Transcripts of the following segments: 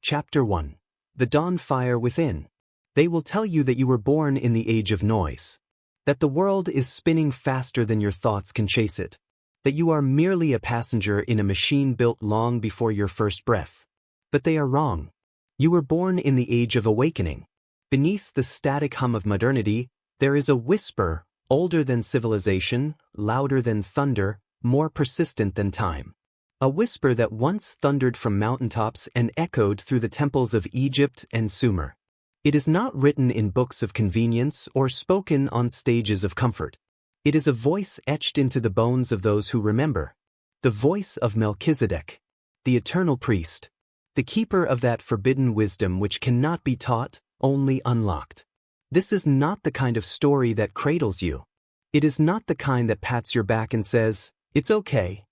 Chapter 1. The Dawn Fire Within. They will tell you that you were born in the age of noise. That the world is spinning faster than your thoughts can chase it. That you are merely a passenger in a machine built long before your first breath. But they are wrong. You were born in the age of awakening. Beneath the static hum of modernity, there is a whisper, older than civilization, louder than thunder, more persistent than time. A whisper that once thundered from mountaintops and echoed through the temples of Egypt and Sumer. It is not written in books of convenience or spoken on stages of comfort. It is a voice etched into the bones of those who remember. The voice of Melchizedek, the eternal priest, the keeper of that forbidden wisdom which cannot be taught, only unlocked. This is not the kind of story that cradles you. It is not the kind that pats your back and says, "It's okay."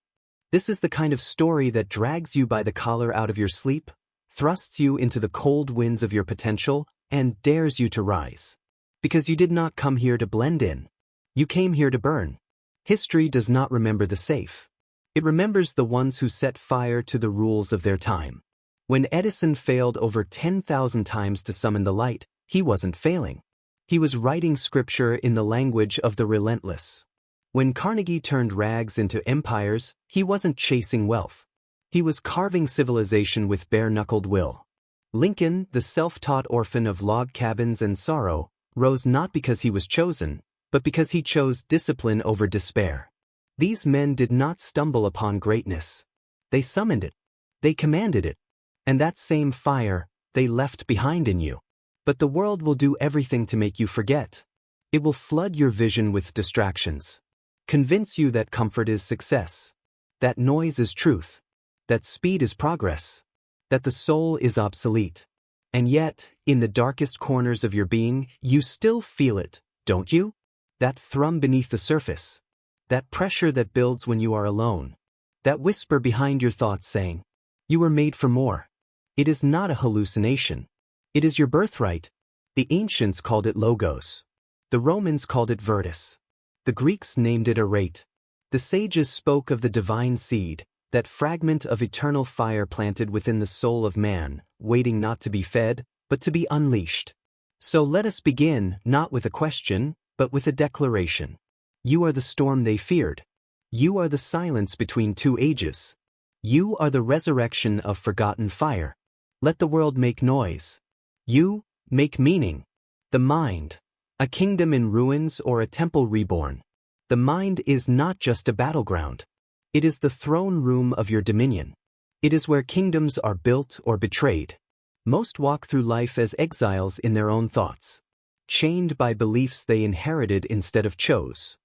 This is the kind of story that drags you by the collar out of your sleep, thrusts you into the cold winds of your potential, and dares you to rise. Because you did not come here to blend in. You came here to burn. History does not remember the safe. It remembers the ones who set fire to the rules of their time. When Edison failed over 10,000 times to summon the light, he wasn't failing. He was writing scripture in the language of the relentless. When Carnegie turned rags into empires, he wasn't chasing wealth. He was carving civilization with bare-knuckled will. Lincoln, the self-taught orphan of log cabins and sorrow, rose not because he was chosen, but because he chose discipline over despair. These men did not stumble upon greatness. They summoned it. They commanded it. And that same fire, they left behind in you. But the world will do everything to make you forget. It will flood your vision with distractions. Convince you that comfort is success, that noise is truth, that speed is progress, that the soul is obsolete. And yet, in the darkest corners of your being, you still feel it, don't you? That thrum beneath the surface, that pressure that builds when you are alone, that whisper behind your thoughts saying, "You were made for more." It is not a hallucination. It is your birthright. The ancients called it logos. The Romans called it virtus. The Greeks named it arete. The sages spoke of the divine seed, that fragment of eternal fire planted within the soul of man, waiting not to be fed, but to be unleashed. So let us begin, not with a question, but with a declaration. You are the storm they feared. You are the silence between two ages. You are the resurrection of forgotten fire. Let the world make noise. You make meaning. The mind. A kingdom in ruins or a temple reborn. The mind is not just a battleground. It is the throne room of your dominion. It is where kingdoms are built or betrayed. Most walk through life as exiles in their own thoughts. Chained by beliefs they inherited instead of chose.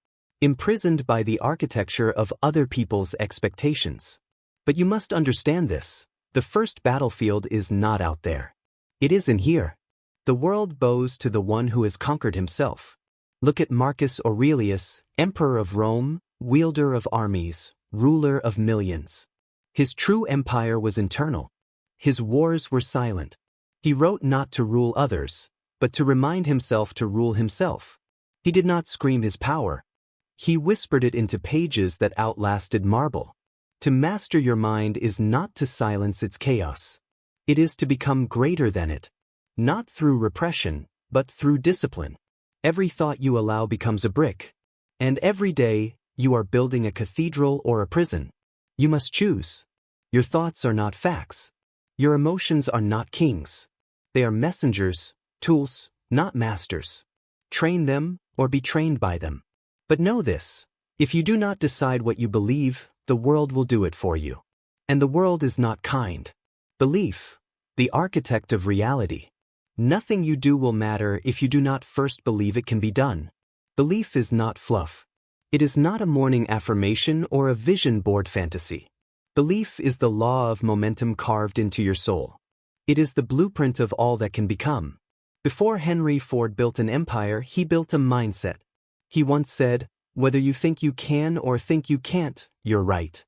Imprisoned by the architecture of other people's expectations. But you must understand this. The first battlefield is not out there. It is in here. The world bows to the one who has conquered himself. Look at Marcus Aurelius, emperor of Rome, wielder of armies, ruler of millions. His true empire was internal. His wars were silent. He wrote not to rule others, but to remind himself to rule himself. He did not scream his power. He whispered it into pages that outlasted marble. To master your mind is not to silence its chaos. It is to become greater than it. Not through repression, but through discipline. Every thought you allow becomes a brick. And every day, you are building a cathedral or a prison. You must choose. Your thoughts are not facts. Your emotions are not kings. They are messengers, tools, not masters. Train them, or be trained by them. But know this. If you do not decide what you believe, the world will do it for you. And the world is not kind. Belief, the architect of reality. Nothing you do will matter if you do not first believe it can be done. Belief is not fluff. It is not a morning affirmation or a vision board fantasy. Belief is the law of momentum carved into your soul. It is the blueprint of all that can become. Before Henry Ford built an empire, he built a mindset. He once said, "Whether you think you can or think you can't, you're right."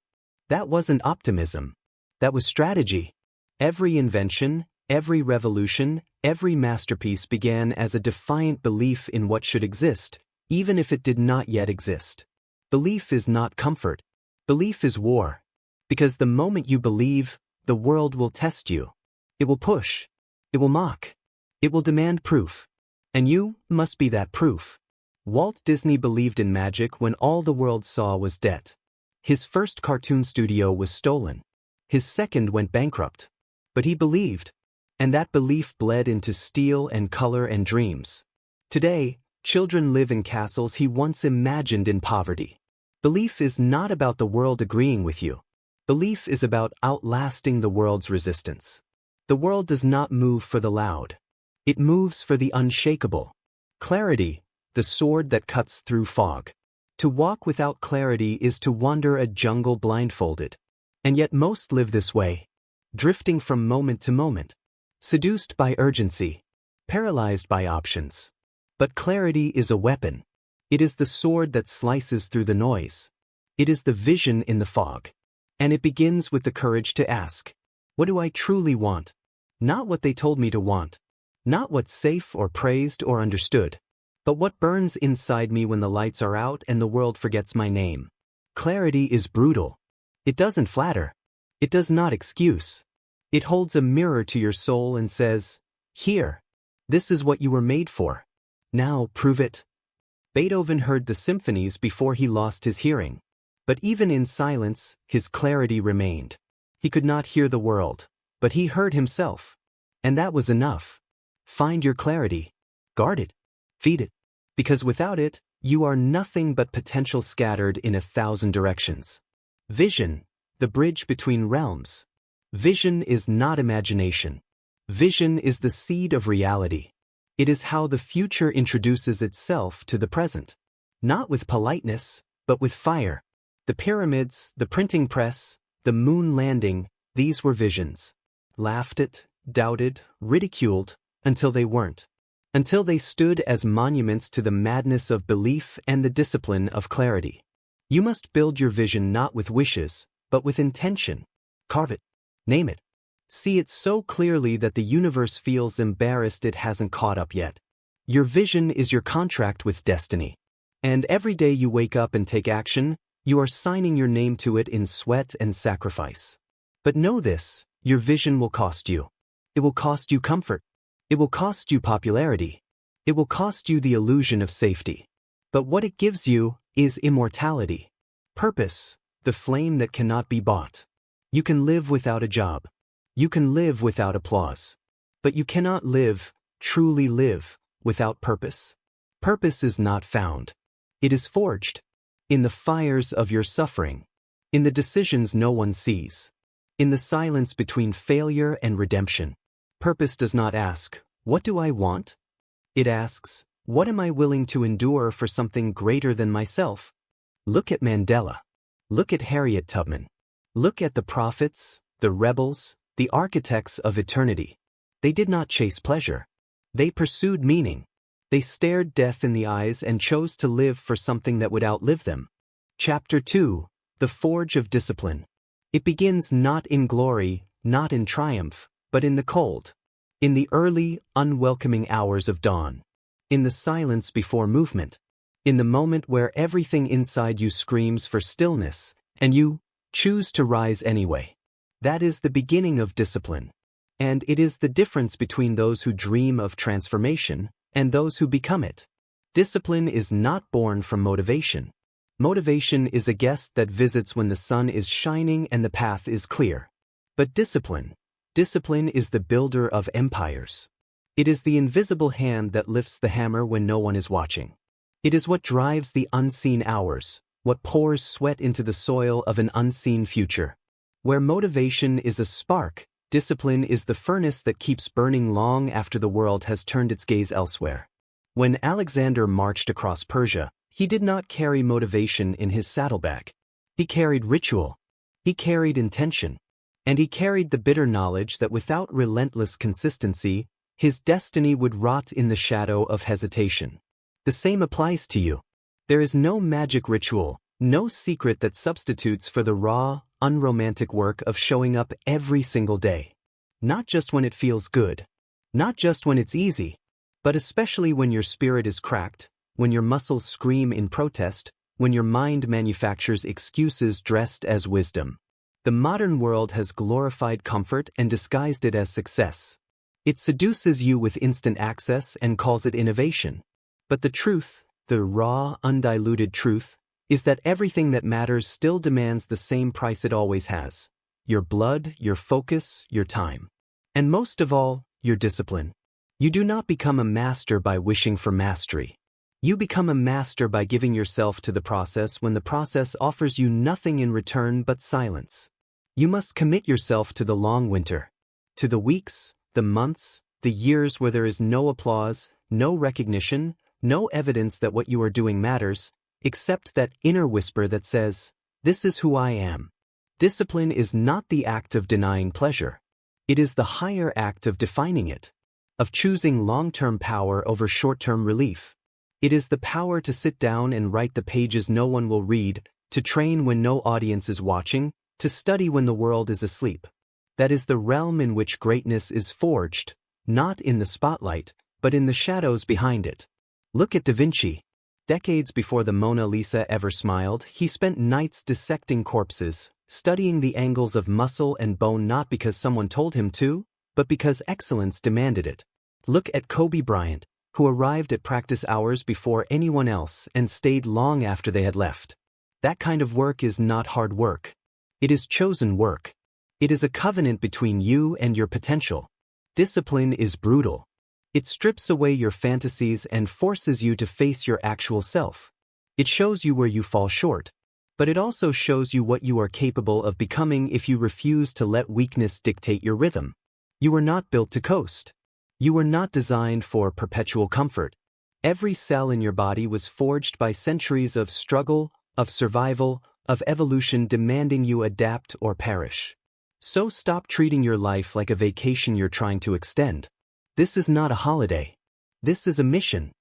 That wasn't optimism. That was strategy. Every invention, every revolution, every masterpiece began as a defiant belief in what should exist, even if it did not yet exist. Belief is not comfort. Belief is war. Because the moment you believe, the world will test you. It will push. It will mock. It will demand proof. And you must be that proof. Walt Disney believed in magic when all the world saw was debt. His first cartoon studio was stolen. His second went bankrupt. But he believed. And that belief bled into steel and color and dreams. Today, children live in castles he once imagined in poverty. Belief is not about the world agreeing with you. Belief is about outlasting the world's resistance. The world does not move for the loud. It moves for the unshakable. Clarity, the sword that cuts through fog. To walk without clarity is to wander a jungle blindfolded. And yet most live this way, drifting from moment to moment, seduced by urgency, paralyzed by options. But clarity is a weapon. It is the sword that slices through the noise. It is the vision in the fog. And it begins with the courage to ask, what do I truly want? Not what they told me to want. Not what's safe or praised or understood. But what burns inside me when the lights are out and the world forgets my name. Clarity is brutal. It doesn't flatter. It does not excuse. It holds a mirror to your soul and says, here, this is what you were made for. Now prove it. Beethoven heard the symphonies before he lost his hearing. But even in silence, his clarity remained. He could not hear the world, but he heard himself. And that was enough. Find your clarity. Guard it. Feed it. Because without it, you are nothing but potential scattered in 1,000 directions. Vision, the bridge between realms. Vision is not imagination. Vision is the seed of reality. It is how the future introduces itself to the present. Not with politeness, but with fire. The pyramids, the printing press, the moon landing, these were visions. Laughed at, doubted, ridiculed, until they weren't. Until they stood as monuments to the madness of belief and the discipline of clarity. You must build your vision not with wishes, but with intention. Carve it. Name it. See it so clearly that the universe feels embarrassed it hasn't caught up yet. Your vision is your contract with destiny. And every day you wake up and take action, you are signing your name to it in sweat and sacrifice. But know this, your vision will cost you. It will cost you comfort. It will cost you popularity. It will cost you the illusion of safety. But what it gives you is immortality. Purpose, the flame that cannot be bought. You can live without a job. You can live without applause. But you cannot live, truly live, without purpose. Purpose is not found. It is forged. In the fires of your suffering. In the decisions no one sees. In the silence between failure and redemption. Purpose does not ask, what do I want? It asks, what am I willing to endure for something greater than myself? Look at Mandela. Look at Harriet Tubman. Look at the prophets, the rebels, the architects of eternity. They did not chase pleasure. They pursued meaning. They stared death in the eyes and chose to live for something that would outlive them. Chapter 2, The Forge of Discipline. It begins not in glory, not in triumph, but in the cold. In the early, unwelcoming hours of dawn. In the silence before movement. In the moment where everything inside you screams for stillness, and you choose to rise anyway. That is the beginning of discipline. And it is the difference between those who dream of transformation and those who become it. Discipline is not born from motivation. Motivation is a guest that visits when the sun is shining and the path is clear. But discipline is the builder of empires. It is the invisible hand that lifts the hammer when no one is watching. It is what drives the unseen hours, what pours sweat into the soil of an unseen future. Where motivation is a spark, discipline is the furnace that keeps burning long after the world has turned its gaze elsewhere. When Alexander marched across Persia, he did not carry motivation in his saddlebag. He carried ritual. He carried intention. And he carried the bitter knowledge that without relentless consistency, his destiny would rot in the shadow of hesitation. The same applies to you. There is no magic ritual, no secret that substitutes for the raw, unromantic work of showing up every single day. Not just when it feels good. Not just when it's easy. But especially when your spirit is cracked, when your muscles scream in protest, when your mind manufactures excuses dressed as wisdom. The modern world has glorified comfort and disguised it as success. It seduces you with instant access and calls it innovation. But the truth, the raw, undiluted truth, is that everything that matters still demands the same price it always has: your blood, your focus, your time. And most of all, your discipline. You do not become a master by wishing for mastery. You become a master by giving yourself to the process when the process offers you nothing in return but silence. You must commit yourself to the long winter, to the weeks, the months, the years where there is no applause, no recognition, no evidence that what you are doing matters, except that inner whisper that says, "This is who I am." Discipline is not the act of denying pleasure. It is the higher act of defining it, of choosing long-term power over short-term relief. It is the power to sit down and write the pages no one will read, to train when no audience is watching, to study when the world is asleep. That is the realm in which greatness is forged, not in the spotlight, but in the shadows behind it. Look at Da Vinci. Decades before the Mona Lisa ever smiled, he spent nights dissecting corpses, studying the angles of muscle and bone not because someone told him to, but because excellence demanded it. Look at Kobe Bryant, who arrived at practice hours before anyone else and stayed long after they had left. That kind of work is not hard work. It is chosen work. It is a covenant between you and your potential. Discipline is brutal. It strips away your fantasies and forces you to face your actual self. It shows you where you fall short. But it also shows you what you are capable of becoming if you refuse to let weakness dictate your rhythm. You were not built to coast. You were not designed for perpetual comfort. Every cell in your body was forged by centuries of struggle, of survival, of evolution demanding you adapt or perish. So stop treating your life like a vacation you're trying to extend. This is not a holiday. This is a mission.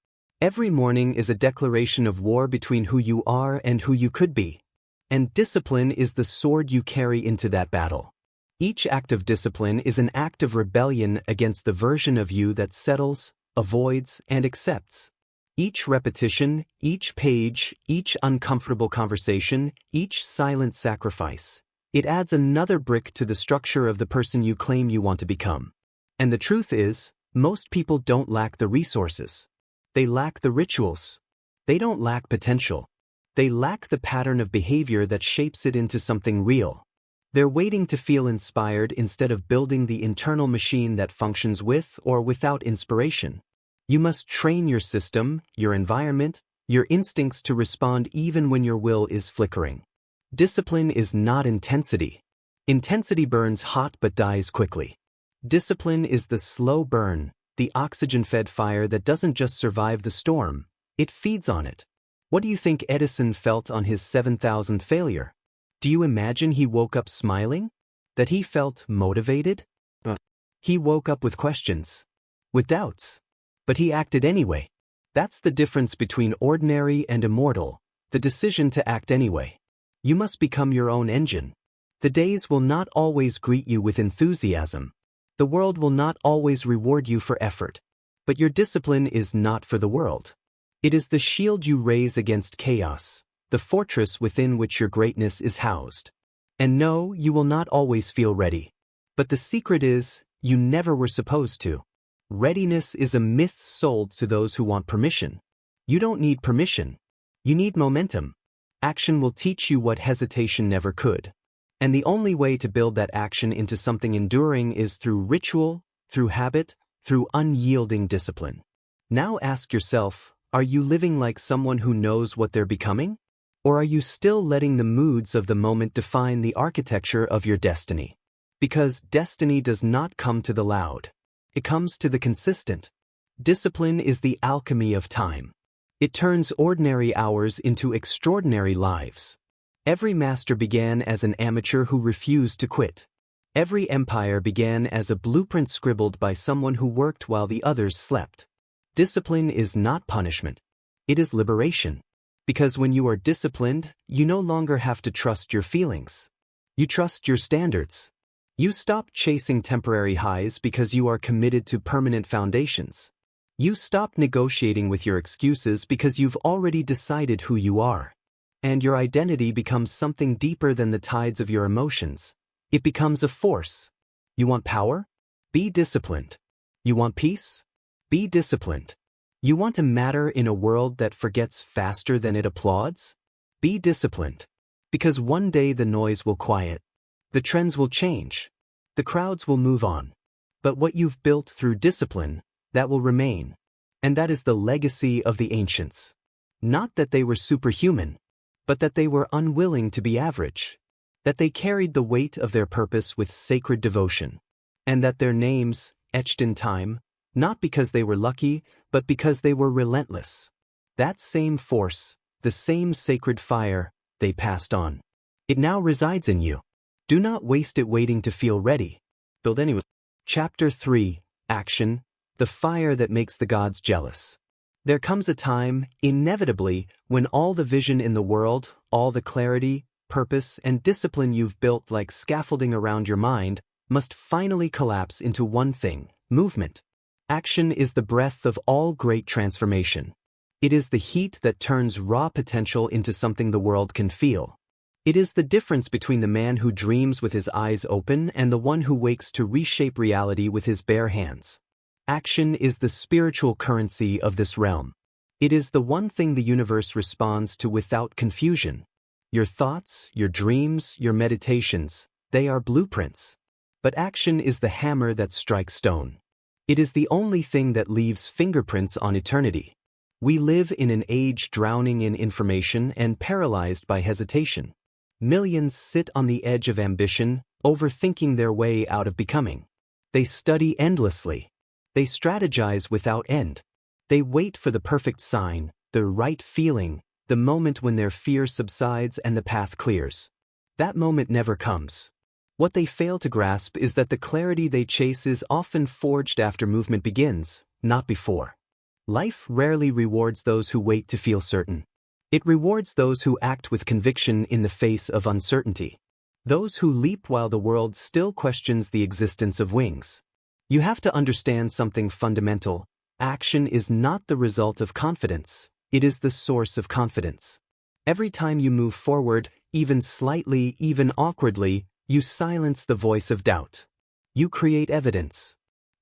Every morning is a declaration of war between who you are and who you could be. And discipline is the sword you carry into that battle. Each act of discipline is an act of rebellion against the version of you that settles, avoids, and accepts. Each repetition, each page, each uncomfortable conversation, each silent sacrifice, it adds another brick to the structure of the person you claim you want to become. And the truth is, most people don't lack the resources. They lack the rituals. They don't lack potential. They lack the pattern of behavior that shapes it into something real. They're waiting to feel inspired instead of building the internal machine that functions with or without inspiration. You must train your system, your environment, your instincts to respond even when your will is flickering. Discipline is not intensity. Intensity burns hot but dies quickly. Discipline is the slow burn, the oxygen-fed fire that doesn't just survive the storm, it feeds on it. What do you think Edison felt on his 7,000th failure? Do you imagine he woke up smiling? That he felt motivated? He woke up with questions, with doubts. But he acted anyway. That's the difference between ordinary and immortal, the decision to act anyway. You must become your own engine. The days will not always greet you with enthusiasm. The world will not always reward you for effort. But your discipline is not for the world. It is the shield you raise against chaos, the fortress within which your greatness is housed. And no, you will not always feel ready. But the secret is, you never were supposed to. Readiness is a myth sold to those who want permission. You don't need permission. You need momentum. Action will teach you what hesitation never could. And the only way to build that action into something enduring is through ritual, through habit, through unyielding discipline. Now ask yourself, are you living like someone who knows what they're becoming? Or are you still letting the moods of the moment define the architecture of your destiny? Because destiny does not come to the loud. It comes to the consistent. Discipline is the alchemy of time. It turns ordinary hours into extraordinary lives. Every master began as an amateur who refused to quit. Every empire began as a blueprint scribbled by someone who worked while the others slept. Discipline is not punishment. It is liberation. Because when you are disciplined, you no longer have to trust your feelings. You trust your standards. You stop chasing temporary highs because you are committed to permanent foundations. You stop negotiating with your excuses because you've already decided who you are. And your identity becomes something deeper than the tides of your emotions. It becomes a force. You want power? Be disciplined. You want peace? Be disciplined. You want to matter in a world that forgets faster than it applauds? Be disciplined. Because one day the noise will quiet. The trends will change. The crowds will move on. But what you've built through discipline, that will remain. And that is the legacy of the ancients. Not that they were superhuman, but that they were unwilling to be average. That they carried the weight of their purpose with sacred devotion. And that their names, etched in time, not because they were lucky, but because they were relentless. That same force, the same sacred fire, they passed on. It now resides in you. Do not waste it waiting to feel ready. Build anyway. Chapter 3, Action, the fire that makes the gods jealous. There comes a time, inevitably, when all the vision in the world, all the clarity, purpose, and discipline you've built like scaffolding around your mind, must finally collapse into one thing: movement. Action is the breath of all great transformation. It is the heat that turns raw potential into something the world can feel. It is the difference between the man who dreams with his eyes open and the one who wakes to reshape reality with his bare hands. Action is the spiritual currency of this realm. It is the one thing the universe responds to without confusion. Your thoughts, your dreams, your meditations, they are blueprints. But action is the hammer that strikes stone. It is the only thing that leaves fingerprints on eternity. We live in an age drowning in information and paralyzed by hesitation. Millions sit on the edge of ambition, overthinking their way out of becoming. They study endlessly. They strategize without end. They wait for the perfect sign, the right feeling, the moment when their fear subsides and the path clears. That moment never comes. What they fail to grasp is that the clarity they chase is often forged after movement begins, not before. Life rarely rewards those who wait to feel certain. It rewards those who act with conviction in the face of uncertainty. Those who leap while the world still questions the existence of wings. You have to understand something fundamental. Action is not the result of confidence. It is the source of confidence. Every time you move forward, even slightly, even awkwardly, you silence the voice of doubt. You create evidence.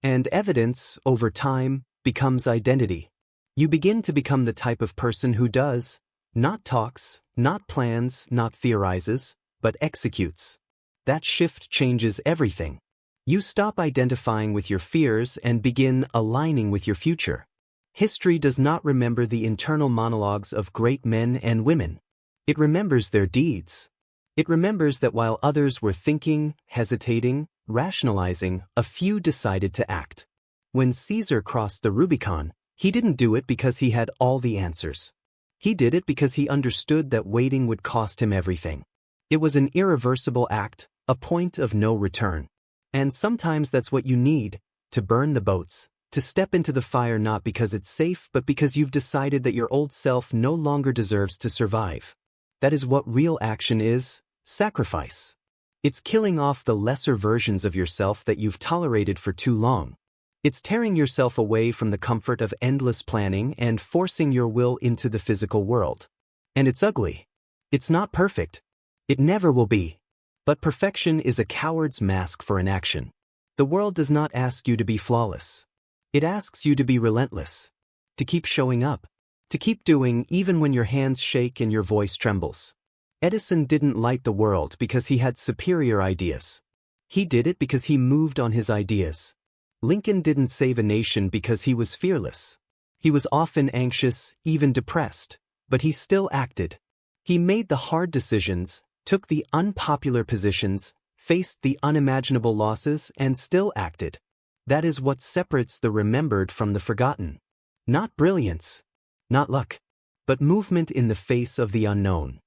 And evidence, over time, becomes identity. You begin to become the type of person who does, not talks, not plans, not theorizes, but executes. That shift changes everything. You stop identifying with your fears and begin aligning with your future. History does not remember the internal monologues of great men and women. It remembers their deeds. It remembers that while others were thinking, hesitating, rationalizing, a few decided to act. When Caesar crossed the Rubicon, he didn't do it because he had all the answers. He did it because he understood that waiting would cost him everything. It was an irreversible act, a point of no return. And sometimes that's what you need, to burn the boats, to step into the fire not because it's safe but because you've decided that your old self no longer deserves to survive. That is what real action is: sacrifice. It's killing off the lesser versions of yourself that you've tolerated for too long. It's tearing yourself away from the comfort of endless planning and forcing your will into the physical world. And it's ugly. It's not perfect. It never will be. But perfection is a coward's mask for inaction. The world does not ask you to be flawless. It asks you to be relentless, to keep showing up, to keep doing even when your hands shake and your voice trembles. Edison didn't light the world because he had superior ideas. He did it because he moved on his ideas. Lincoln didn't save a nation because he was fearless. He was often anxious, even depressed, but he still acted. He made the hard decisions, took the unpopular positions, faced the unimaginable losses, and still acted. That is what separates the remembered from the forgotten. Not brilliance, not luck, but movement in the face of the unknown.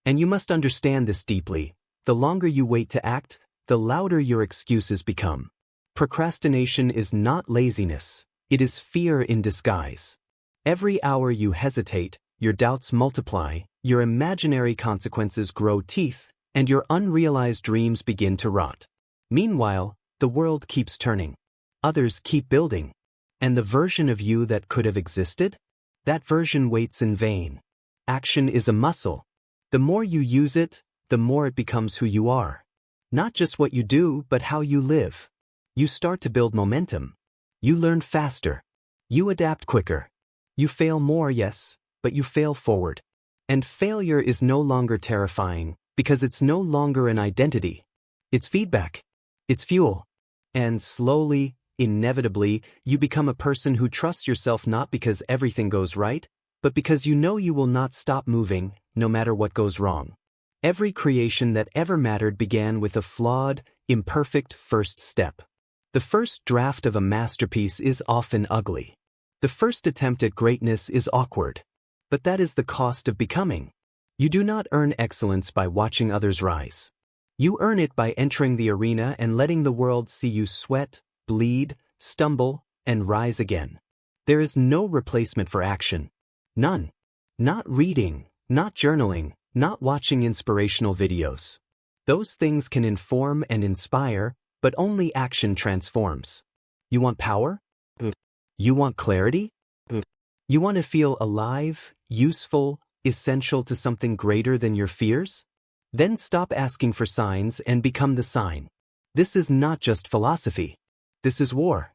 And you must understand this deeply. The longer you wait to act, the louder your excuses become. Procrastination is not laziness, it is fear in disguise. Every hour you hesitate, your doubts multiply, your imaginary consequences grow teeth, and your unrealized dreams begin to rot. Meanwhile, the world keeps turning. Others keep building. And the version of you that could have existed? That version waits in vain. Action is a muscle. The more you use it, the more it becomes who you are. Not just what you do, but how you live. You start to build momentum. You learn faster. You adapt quicker. You fail more, yes, but you fail forward. And failure is no longer terrifying, because it's no longer an identity. It's feedback. It's fuel. And slowly, inevitably, you become a person who trusts yourself not because everything goes right, but because you know you will not stop moving, no matter what goes wrong. Every creation that ever mattered began with a flawed, imperfect first step. The first draft of a masterpiece is often ugly. The first attempt at greatness is awkward. But that is the cost of becoming. You do not earn excellence by watching others rise. You earn it by entering the arena and letting the world see you sweat, bleed, stumble, and rise again. There is no replacement for action. None. Not reading, not journaling, not watching inspirational videos. Those things can inform and inspire, but only action transforms. You want power? You want clarity? You want to feel alive, useful, essential to something greater than your fears? Then stop asking for signs and become the sign. This is not just philosophy. This is war.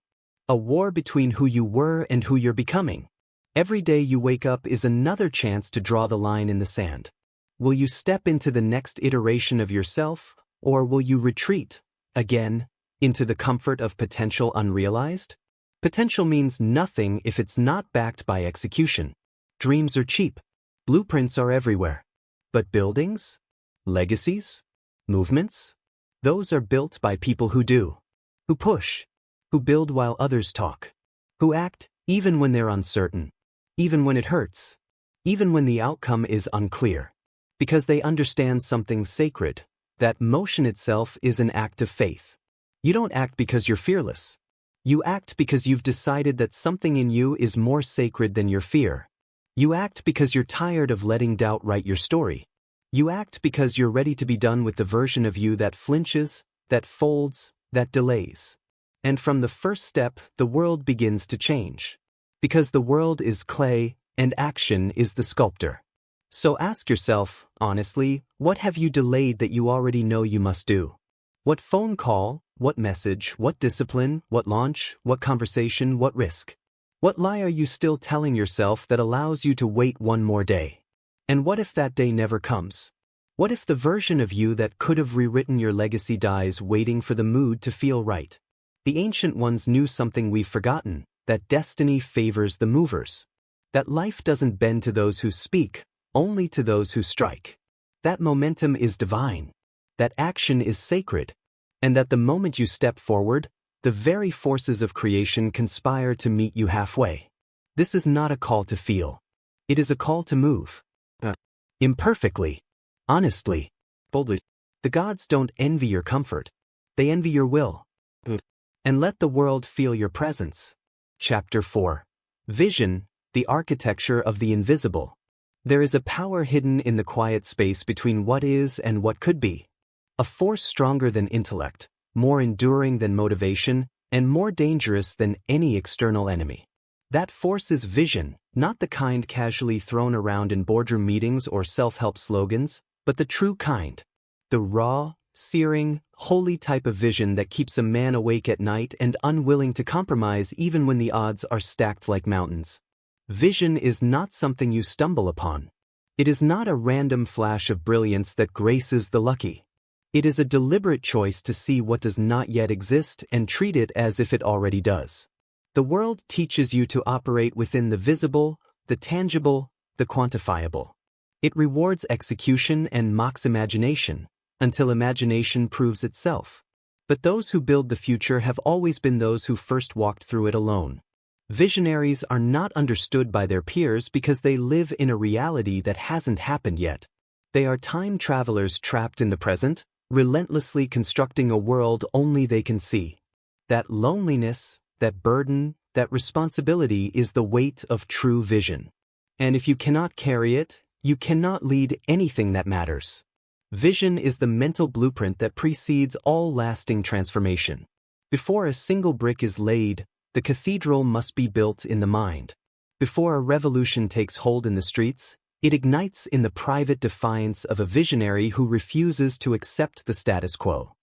A war between who you were and who you're becoming. Every day you wake up is another chance to draw the line in the sand. Will you step into the next iteration of yourself, or will you retreat, again, into the comfort of potential unrealized? Potential means nothing if it's not backed by execution. Dreams are cheap. Blueprints are everywhere. But buildings? Legacies? Movements? Those are built by people who do. Who push. Who build while others talk. Who act even when they're uncertain. Even when it hurts. Even when the outcome is unclear. Because they understand something sacred, that motion itself is an act of faith. You don't act because you're fearless. You act because you've decided that something in you is more sacred than your fear. You act because you're tired of letting doubt write your story. You act because you're ready to be done with the version of you that flinches, that folds, that delays. And from the first step, the world begins to change. Because the world is clay, and action is the sculptor. So ask yourself, honestly, what have you delayed that you already know you must do? What phone call, what message, what discipline, what launch, what conversation, what risk? What lie are you still telling yourself that allows you to wait one more day? And what if that day never comes? What if the version of you that could have rewritten your legacy dies waiting for the mood to feel right? The ancient ones knew something we've forgotten, that destiny favors the movers. That life doesn't bend to those who speak, only to those who strike. That momentum is divine. That action is sacred. And that the moment you step forward, the very forces of creation conspire to meet you halfway. This is not a call to feel. It is a call to move. Imperfectly. Honestly. Boldly. The gods don't envy your comfort. They envy your will. And let the world feel your presence. Chapter 4. Vision, the architecture of the invisible. There is a power hidden in the quiet space between what is and what could be. A force stronger than intellect, more enduring than motivation, and more dangerous than any external enemy. That force is vision, not the kind casually thrown around in boardroom meetings or self-help slogans, but the true kind. The raw, searing, holy type of vision that keeps a man awake at night and unwilling to compromise even when the odds are stacked like mountains. Vision is not something you stumble upon. It is not a random flash of brilliance that graces the lucky. It is a deliberate choice to see what does not yet exist and treat it as if it already does. The world teaches you to operate within the visible, the tangible, the quantifiable. It rewards execution and mocks imagination, until imagination proves itself. But those who build the future have always been those who first walked through it alone. Visionaries are not understood by their peers because they live in a reality that hasn't happened yet. They are time travelers trapped in the present, relentlessly constructing a world only they can see. That loneliness, that burden, that responsibility is the weight of true vision. And if you cannot carry it, you cannot lead anything that matters. Vision is the mental blueprint that precedes all lasting transformation. Before a single brick is laid, the cathedral must be built in the mind. Before a revolution takes hold in the streets, It ignites in the private defiance of a visionary who refuses to accept the status quo.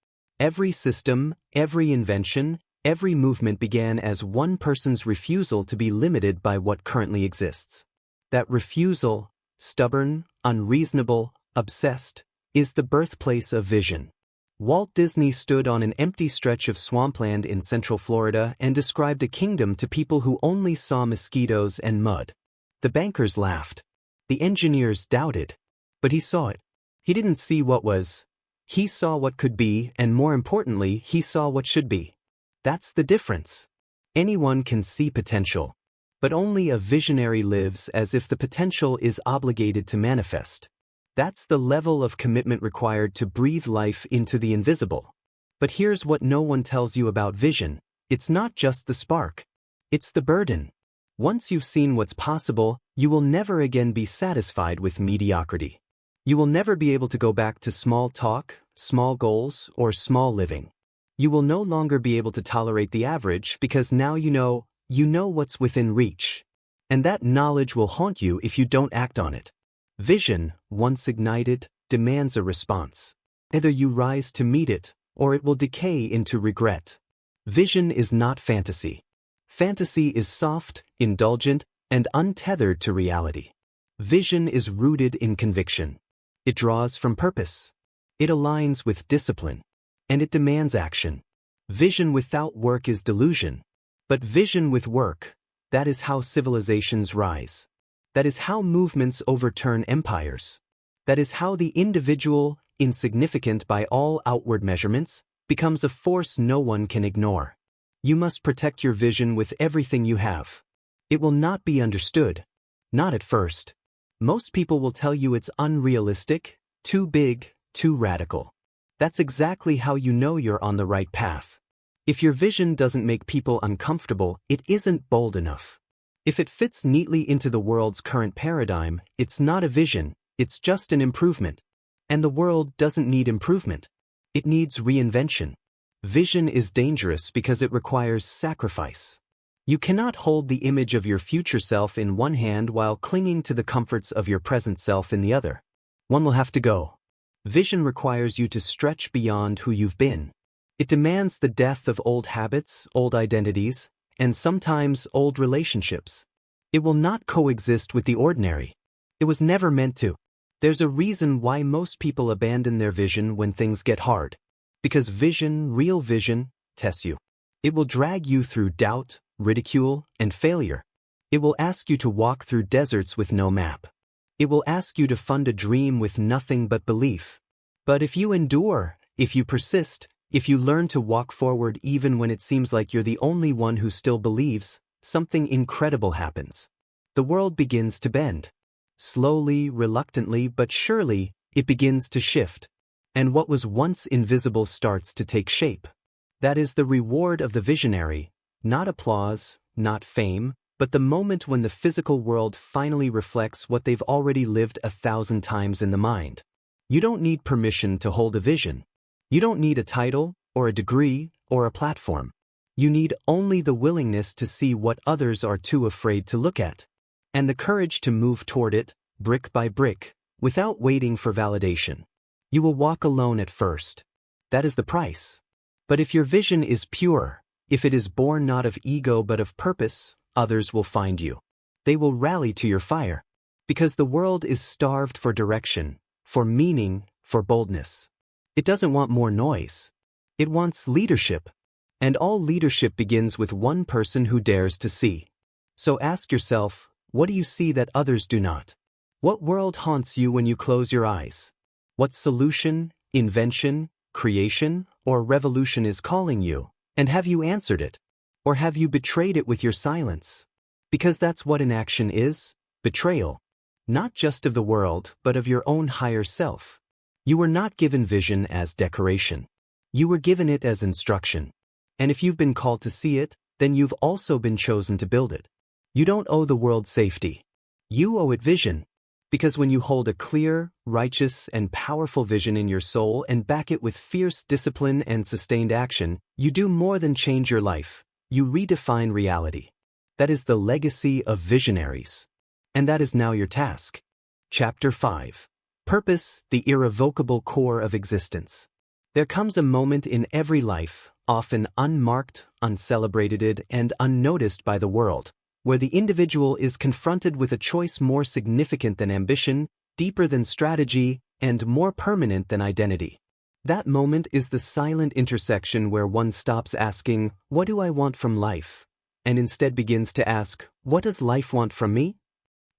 Every system, every invention, every movement began as one person's refusal to be limited by what currently exists. That refusal, stubborn, unreasonable, obsessed, is the birthplace of vision. Walt Disney stood on an empty stretch of swampland in Central Florida and described a kingdom to people who only saw mosquitoes and mud. The bankers laughed. The engineers doubted. But he saw it. He didn't see what was. He saw what could be, and more importantly, he saw what should be. That's the difference. Anyone can see potential. But only a visionary lives as if the potential is obligated to manifest. That's the level of commitment required to breathe life into the invisible. But here's what no one tells you about vision. It's not just the spark. It's the burden. Once you've seen what's possible, you will never again be satisfied with mediocrity. You will never be able to go back to small talk, small goals, or small living. You will no longer be able to tolerate the average because now you know what's within reach. And that knowledge will haunt you if you don't act on it. Vision, once ignited, demands a response. Either you rise to meet it, or it will decay into regret. Vision is not fantasy. Fantasy is soft, indulgent, and untethered to reality. Vision is rooted in conviction. It draws from purpose. It aligns with discipline. And it demands action. Vision without work is delusion. But vision with work, that is how civilizations rise. That is how movements overturn empires. That is how the individual, insignificant by all outward measurements, becomes a force no one can ignore. You must protect your vision with everything you have. It will not be understood. Not at first. Most people will tell you it's unrealistic, too big, too radical. That's exactly how you know you're on the right path. If your vision doesn't make people uncomfortable, it isn't bold enough. If it fits neatly into the world's current paradigm, it's not a vision, it's just an improvement. And the world doesn't need improvement. It needs reinvention. Vision is dangerous because it requires sacrifice. You cannot hold the image of your future self in one hand while clinging to the comforts of your present self in the other. One will have to go. Vision requires you to stretch beyond who you've been. It demands the death of old habits, old identities, and sometimes old relationships. It will not coexist with the ordinary. It was never meant to. There's a reason why most people abandon their vision when things get hard. Because vision, real vision, tests you. It will drag you through doubt, ridicule, and failure. It will ask you to walk through deserts with no map. It will ask you to fund a dream with nothing but belief. But if you endure, if you persist, if you learn to walk forward even when it seems like you're the only one who still believes, something incredible happens. The world begins to bend. Slowly, reluctantly, but surely, it begins to shift. And what was once invisible starts to take shape. That is the reward of the visionary, not applause, not fame, but the moment when the physical world finally reflects what they've already lived 1,000 times in the mind. You don't need permission to hold a vision. You don't need a title, or a degree, or a platform. You need only the willingness to see what others are too afraid to look at. And the courage to move toward it, brick by brick, without waiting for validation. You will walk alone at first. That is the price. But if your vision is pure, if it is born not of ego but of purpose, others will find you. They will rally to your fire. Because the world is starved for direction, for meaning, for boldness. It doesn't want more noise. It wants leadership. And all leadership begins with one person who dares to see. So ask yourself, what do you see that others do not? What world haunts you when you close your eyes? What solution, invention, creation, or revolution is calling you? And have you answered it? Or have you betrayed it with your silence? Because that's what inaction is, betrayal. Not just of the world, but of your own higher self. You were not given vision as decoration. You were given it as instruction. And if you've been called to see it, then you've also been chosen to build it. You don't owe the world safety. You owe it vision. Because when you hold a clear, righteous, and powerful vision in your soul and back it with fierce discipline and sustained action, you do more than change your life. You redefine reality. That is the legacy of visionaries. And that is now your task. Chapter 5. Purpose, the irrevocable core of existence. There comes a moment in every life, often unmarked, uncelebrated, and unnoticed by the world, where the individual is confronted with a choice more significant than ambition, deeper than strategy, and more permanent than identity. That moment is the silent intersection where one stops asking, "What do I want from life?" and instead begins to ask, "What does life want from me?"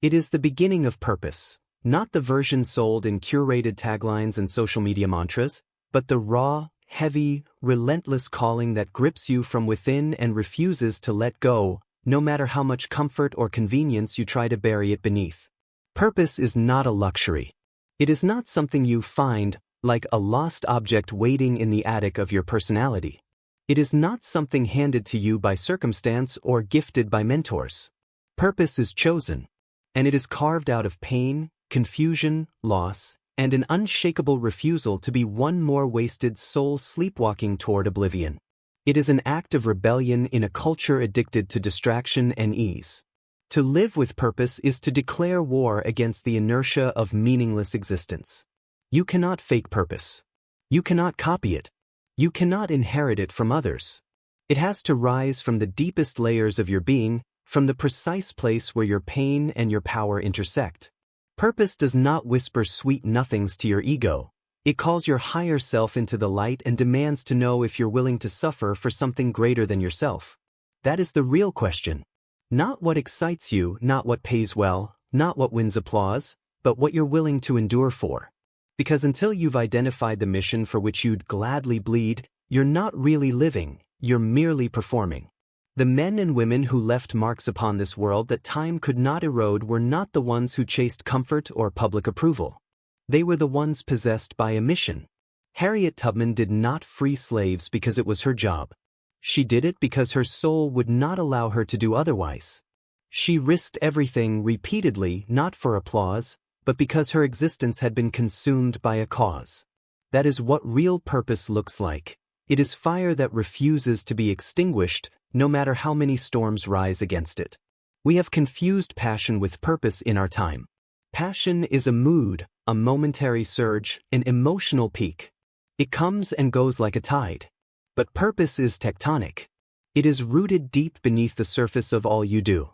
It is the beginning of purpose, not the version sold in curated taglines and social media mantras, but the raw, heavy, relentless calling that grips you from within and refuses to let go, no matter how much comfort or convenience you try to bury it beneath. Purpose is not a luxury. It is not something you find, like a lost object waiting in the attic of your personality. It is not something handed to you by circumstance or gifted by mentors. Purpose is chosen, and it is carved out of pain, confusion, loss, and an unshakable refusal to be one more wasted soul sleepwalking toward oblivion. It is an act of rebellion in a culture addicted to distraction and ease. To live with purpose is to declare war against the inertia of meaningless existence. You cannot fake purpose. You cannot copy it. You cannot inherit it from others. It has to rise from the deepest layers of your being, from the precise place where your pain and your power intersect. Purpose does not whisper sweet nothings to your ego. It calls your higher self into the light and demands to know if you're willing to suffer for something greater than yourself. That is the real question. Not what excites you, not what pays well, not what wins applause, but what you're willing to endure for. Because until you've identified the mission for which you'd gladly bleed, you're not really living, you're merely performing. The men and women who left marks upon this world that time could not erode were not the ones who chased comfort or public approval. They were the ones possessed by a mission. Harriet Tubman did not free slaves because it was her job. She did it because her soul would not allow her to do otherwise. She risked everything repeatedly, not for applause, but because her existence had been consumed by a cause. That is what real purpose looks like. It is fire that refuses to be extinguished, no matter how many storms rise against it. We have confused passion with purpose in our time. Passion is a mood, a momentary surge, an emotional peak. It comes and goes like a tide. But purpose is tectonic. It is rooted deep beneath the surface of all you do.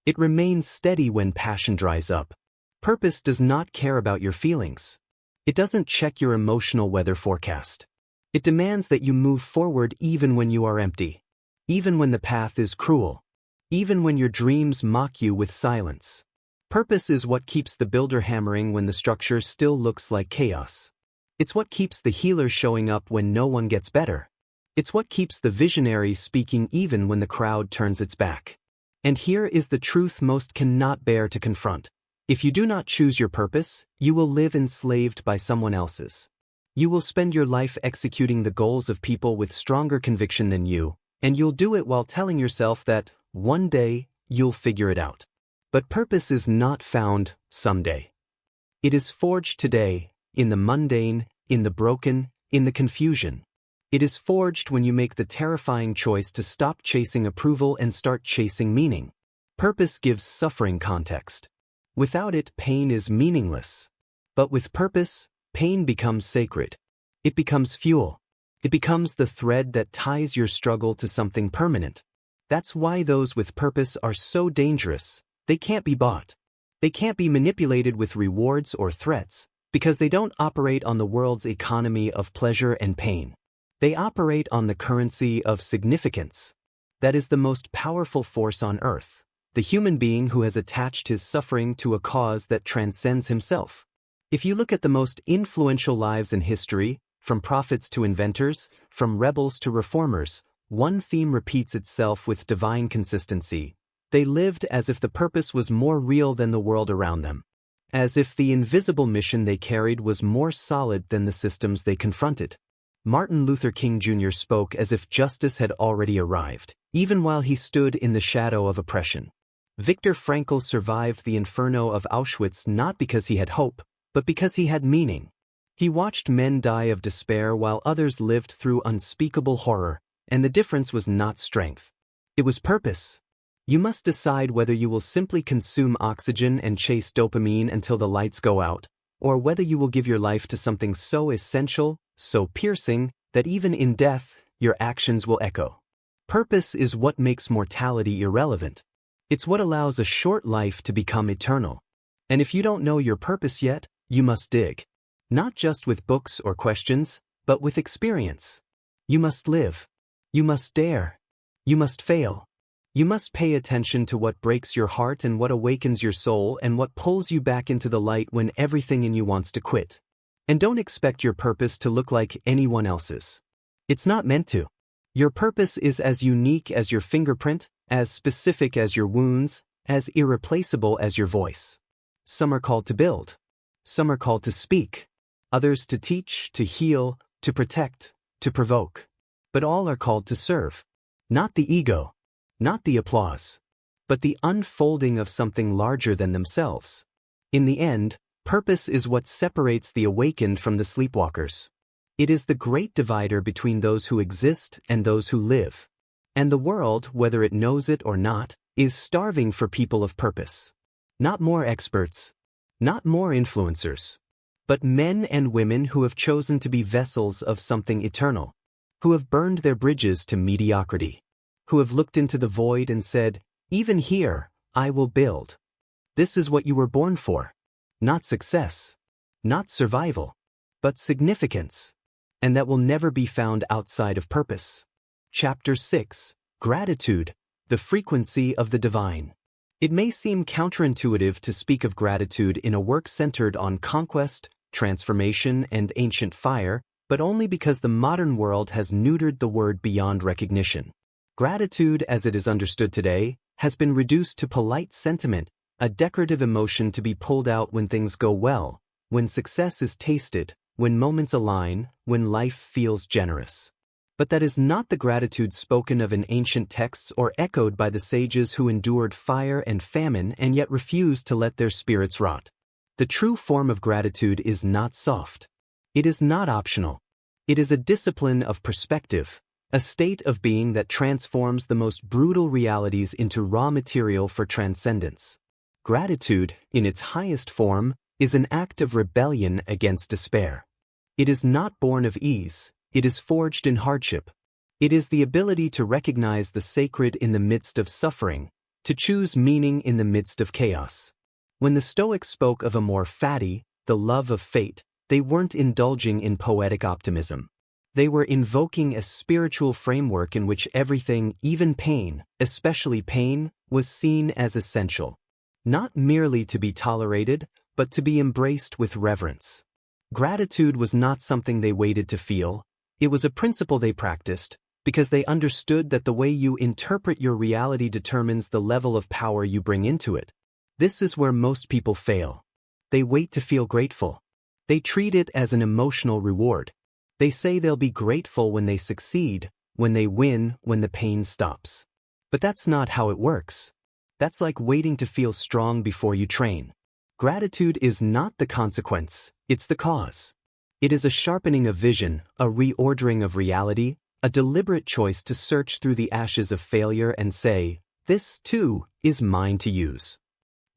It remains steady when passion dries up. Purpose does not care about your feelings. It doesn't check your emotional weather forecast. It demands that you move forward even when you are empty. Even when the path is cruel. Even when your dreams mock you with silence. Purpose is what keeps the builder hammering when the structure still looks like chaos. It's what keeps the healer showing up when no one gets better. It's what keeps the visionary speaking even when the crowd turns its back. And here is the truth most cannot bear to confront. If you do not choose your purpose, you will live enslaved by someone else's. You will spend your life executing the goals of people with stronger conviction than you, and you'll do it while telling yourself that, one day, you'll figure it out. But purpose is not found someday. It is forged today, in the mundane, in the broken, in the confusion. It is forged when you make the terrifying choice to stop chasing approval and start chasing meaning. Purpose gives suffering context. Without it, pain is meaningless. But with purpose, pain becomes sacred. It becomes fuel. It becomes the thread that ties your struggle to something permanent. That's why those with purpose are so dangerous. They can't be bought. They can't be manipulated with rewards or threats, because they don't operate on the world's economy of pleasure and pain. They operate on the currency of significance. That is the most powerful force on earth, the human being who has attached his suffering to a cause that transcends himself. If you look at the most influential lives in history, from prophets to inventors, from rebels to reformers, one theme repeats itself with divine consistency. They lived as if the purpose was more real than the world around them. As if the invisible mission they carried was more solid than the systems they confronted. Martin Luther King Jr. spoke as if justice had already arrived, even while he stood in the shadow of oppression. Viktor Frankl survived the inferno of Auschwitz not because he had hope, but because he had meaning. He watched men die of despair while others lived through unspeakable horror, and the difference was not strength. It was purpose. You must decide whether you will simply consume oxygen and chase dopamine until the lights go out, or whether you will give your life to something so essential, so piercing, that even in death, your actions will echo. Purpose is what makes mortality irrelevant. It's what allows a short life to become eternal. And if you don't know your purpose yet, you must dig. Not just with books or questions, but with experience. You must live. You must dare. You must fail. You must pay attention to what breaks your heart and what awakens your soul and what pulls you back into the light when everything in you wants to quit. And don't expect your purpose to look like anyone else's. It's not meant to. Your purpose is as unique as your fingerprint, as specific as your wounds, as irreplaceable as your voice. Some are called to build. Some are called to speak. Others to teach, to heal, to protect, to provoke. But all are called to serve. Not the ego. Not the applause, but the unfolding of something larger than themselves. In the end, purpose is what separates the awakened from the sleepwalkers. It is the great divider between those who exist and those who live. And the world, whether it knows it or not, is starving for people of purpose. Not more experts, not more influencers, but men and women who have chosen to be vessels of something eternal, who have burned their bridges to mediocrity, who have looked into the void and said, "Even here, I will build." This is what you were born for. Not success, not survival, but significance. And that will never be found outside of purpose. Chapter 6, Gratitude, the Frequency of the Divine. It may seem counterintuitive to speak of gratitude in a work centered on conquest, transformation, and ancient fire, but only because the modern world has neutered the word beyond recognition. Gratitude, as it is understood today, has been reduced to polite sentiment, a decorative emotion to be pulled out when things go well, when success is tasted, when moments align, when life feels generous. But that is not the gratitude spoken of in ancient texts or echoed by the sages who endured fire and famine and yet refused to let their spirits rot. The true form of gratitude is not soft. It is not optional. It is a discipline of perspective, a state of being that transforms the most brutal realities into raw material for transcendence. Gratitude, in its highest form, is an act of rebellion against despair. It is not born of ease, it is forged in hardship. It is the ability to recognize the sacred in the midst of suffering, to choose meaning in the midst of chaos. When the Stoics spoke of amor fati, the love of fate, they weren't indulging in poetic optimism. They were invoking a spiritual framework in which everything, even pain, especially pain, was seen as essential. Not merely to be tolerated, but to be embraced with reverence. Gratitude was not something they waited to feel. It was a principle they practiced, because they understood that the way you interpret your reality determines the level of power you bring into it. This is where most people fail. They wait to feel grateful. They treat it as an emotional reward. They say they'll be grateful when they succeed, when they win, when the pain stops. But that's not how it works. That's like waiting to feel strong before you train. Gratitude is not the consequence, it's the cause. It is a sharpening of vision, a reordering of reality, a deliberate choice to search through the ashes of failure and say, "This, too, is mine to use."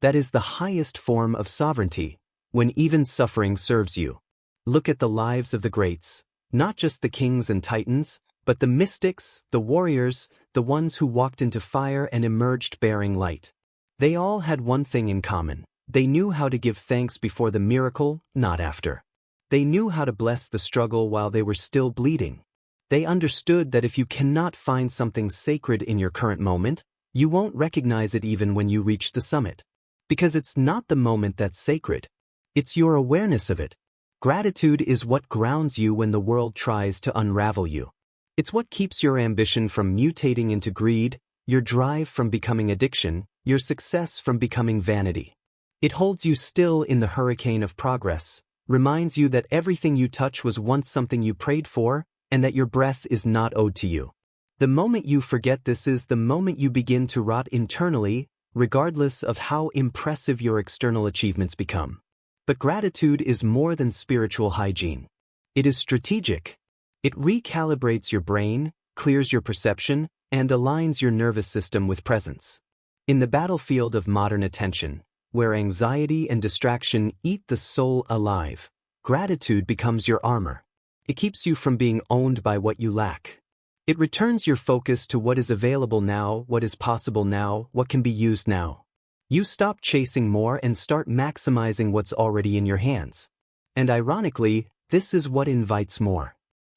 That is the highest form of sovereignty, when even suffering serves you. Look at the lives of the greats. Not just the kings and titans, but the mystics, the warriors, the ones who walked into fire and emerged bearing light. They all had one thing in common. They knew how to give thanks before the miracle, not after. They knew how to bless the struggle while they were still bleeding. They understood that if you cannot find something sacred in your current moment, you won't recognize it even when you reach the summit. Because it's not the moment that's sacred. It's your awareness of it. Gratitude is what grounds you when the world tries to unravel you. It's what keeps your ambition from mutating into greed, your drive from becoming addiction, your success from becoming vanity. It holds you still in the hurricane of progress, reminds you that everything you touch was once something you prayed for, and that your breath is not owed to you. The moment you forget this is the moment you begin to rot internally, regardless of how impressive your external achievements become. But gratitude is more than spiritual hygiene. It is strategic. It recalibrates your brain, clears your perception, and aligns your nervous system with presence. In the battlefield of modern attention, where anxiety and distraction eat the soul alive, gratitude becomes your armor. It keeps you from being owned by what you lack. It returns your focus to what is available now, what is possible now, what can be used now. You stop chasing more and start maximizing what's already in your hands. And ironically, this is what invites more.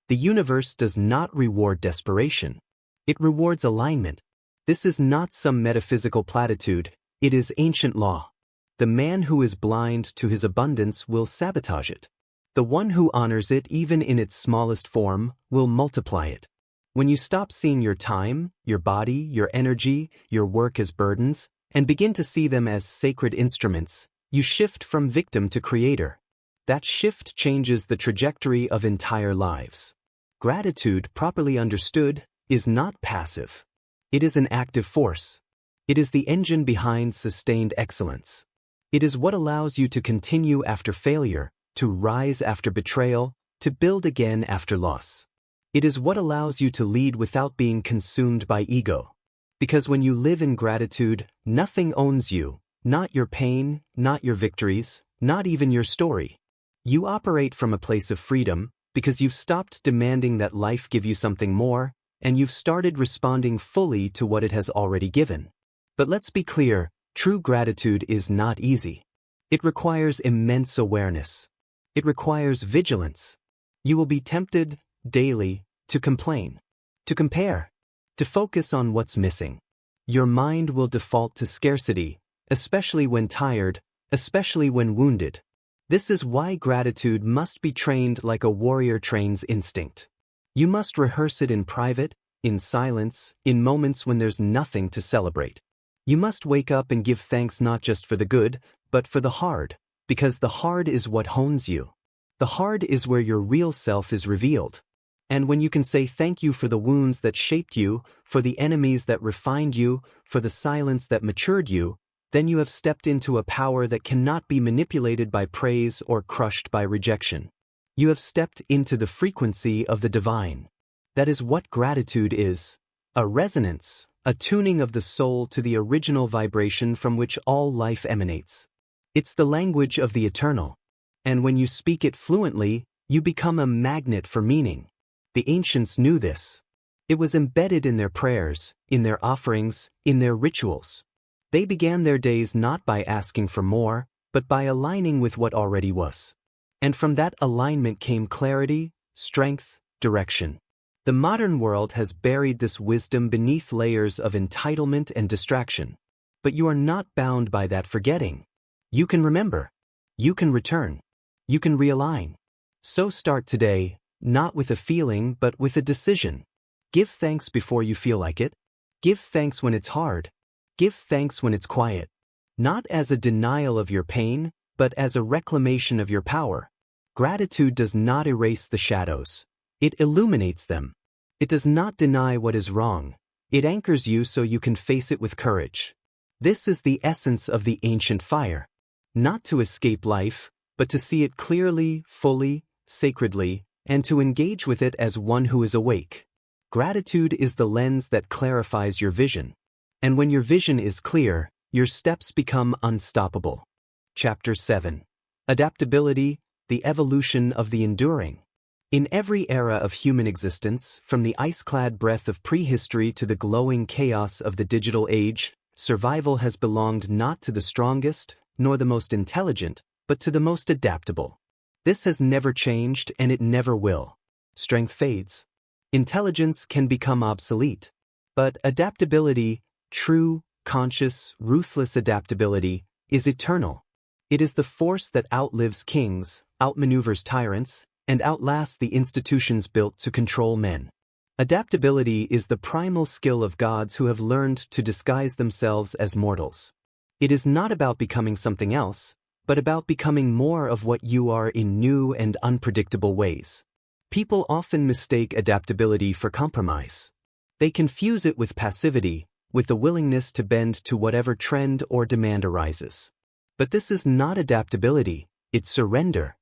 The universe does not reward desperation. It rewards alignment. This is not some metaphysical platitude, it is ancient law. The man who is blind to his abundance will sabotage it. The one who honors it even in its smallest form will multiply it. When you stop seeing your time, your body, your energy, your work as burdens, and begin to see them as sacred instruments, you shift from victim to creator. That shift changes the trajectory of entire lives. Gratitude, properly understood, is not passive. It is an active force. It is the engine behind sustained excellence. It is what allows you to continue after failure, to rise after betrayal, to build again after loss. It is what allows you to lead without being consumed by ego. Because when you live in gratitude, nothing owns you, not your pain, not your victories, not even your story. You operate from a place of freedom, because you've stopped demanding that life give you something more, and you've started responding fully to what it has already given. But let's be clear, true gratitude is not easy. It requires immense awareness. It requires vigilance. You will be tempted, daily, to complain, to compare, to focus on what's missing. Your mind will default to scarcity, especially when tired, especially when wounded. This is why gratitude must be trained like a warrior trains instinct. You must rehearse it in private, in silence, in moments when there's nothing to celebrate. You must wake up and give thanks not just for the good, but for the hard, because the hard is what hones you. The hard is where your real self is revealed. And when you can say thank you for the wounds that shaped you, for the enemies that refined you, for the silence that matured you, then you have stepped into a power that cannot be manipulated by praise or crushed by rejection. You have stepped into the frequency of the divine. That is what gratitude is: a resonance, a tuning of the soul to the original vibration from which all life emanates. It's the language of the eternal. And when you speak it fluently, you become a magnet for meaning. The ancients knew this. It was embedded in their prayers, in their offerings, in their rituals. They began their days not by asking for more, but by aligning with what already was. And from that alignment came clarity, strength, direction. The modern world has buried this wisdom beneath layers of entitlement and distraction. But you are not bound by that forgetting. You can remember. You can return. You can realign. So start today, not with a feeling but with a decision. Give thanks before you feel like it. Give thanks when it's hard. Give thanks when it's quiet. Not as a denial of your pain, but as a reclamation of your power. Gratitude does not erase the shadows. It illuminates them. It does not deny what is wrong. It anchors you so you can face it with courage. This is the essence of the ancient fire. Not to escape life, but to see it clearly, fully, sacredly, and to engage with it as one who is awake. Gratitude is the lens that clarifies your vision. And when your vision is clear, your steps become unstoppable. Chapter 7. Adaptability, the evolution of the enduring. In every era of human existence, from the ice-clad breath of prehistory to the glowing chaos of the digital age, survival has belonged not to the strongest, nor the most intelligent, but to the most adaptable. This has never changed, and it never will. Strength fades. Intelligence can become obsolete. But adaptability, true, conscious, ruthless adaptability, is eternal. It is the force that outlives kings, outmaneuvers tyrants, and outlasts the institutions built to control men. Adaptability is the primal skill of gods who have learned to disguise themselves as mortals. It is not about becoming something else, but about becoming more of what you are in new and unpredictable ways. People often mistake adaptability for compromise. They confuse it with passivity, with the willingness to bend to whatever trend or demand arises. But this is not adaptability, it's surrender.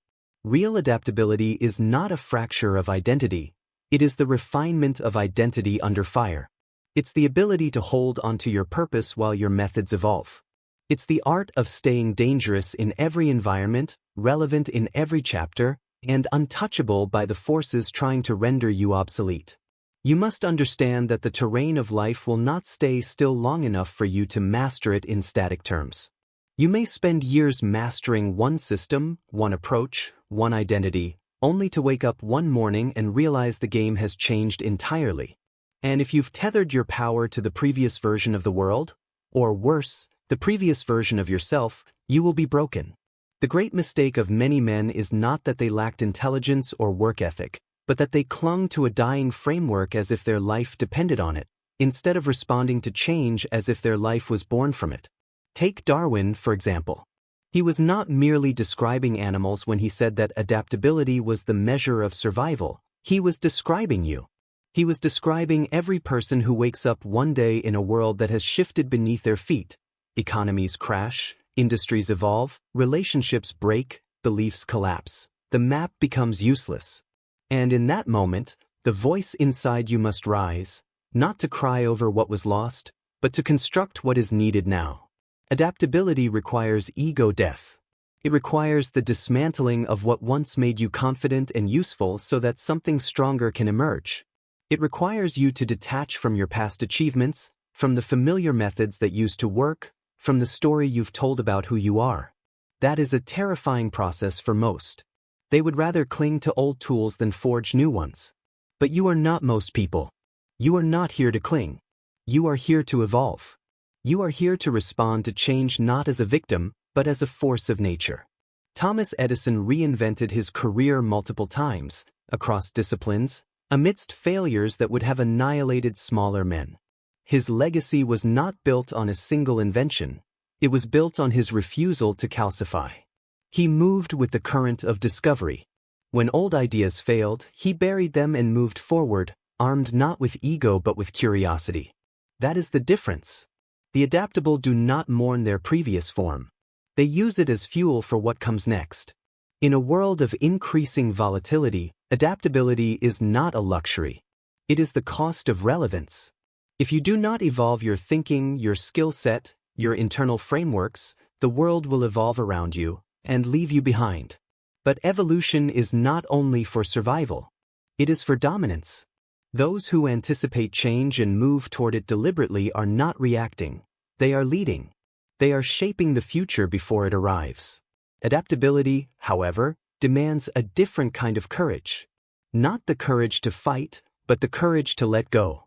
Real adaptability is not a fracture of identity, it is the refinement of identity under fire. It's the ability to hold onto your purpose while your methods evolve. It's the art of staying dangerous in every environment, relevant in every chapter, and untouchable by the forces trying to render you obsolete. You must understand that the terrain of life will not stay still long enough for you to master it in static terms. You may spend years mastering one system, one approach, one identity, only to wake up one morning and realize the game has changed entirely. And if you've tethered your power to the previous version of the world, or worse, the previous version of yourself, you will be broken. The great mistake of many men is not that they lacked intelligence or work ethic, but that they clung to a dying framework as if their life depended on it, instead of responding to change as if their life was born from it. Take Darwin, for example. He was not merely describing animals when he said that adaptability was the measure of survival. He was describing you. He was describing every person who wakes up one day in a world that has shifted beneath their feet. Economies crash, industries evolve, relationships break, beliefs collapse. The map becomes useless. And in that moment, the voice inside you must rise, not to cry over what was lost, but to construct what is needed now. Adaptability requires ego death. It requires the dismantling of what once made you confident and useful so that something stronger can emerge. It requires you to detach from your past achievements, from the familiar methods that used to work, from the story you've told about who you are. That is a terrifying process for most. They would rather cling to old tools than forge new ones. But you are not most people. You are not here to cling. You are here to evolve. You are here to respond to change not as a victim, but as a force of nature. Thomas Edison reinvented his career multiple times, across disciplines, amidst failures that would have annihilated smaller men. His legacy was not built on a single invention. It was built on his refusal to calcify. He moved with the current of discovery. When old ideas failed, he buried them and moved forward, armed not with ego but with curiosity. That is the difference. The adaptable do not mourn their previous form. They use it as fuel for what comes next. In a world of increasing volatility, adaptability is not a luxury. It is the cost of relevance. If you do not evolve your thinking, your skill set, your internal frameworks, the world will evolve around you and leave you behind. But evolution is not only for survival. It is for dominance. Those who anticipate change and move toward it deliberately are not reacting. They are leading. They are shaping the future before it arrives. Adaptability, however, demands a different kind of courage. Not the courage to fight, but the courage to let go.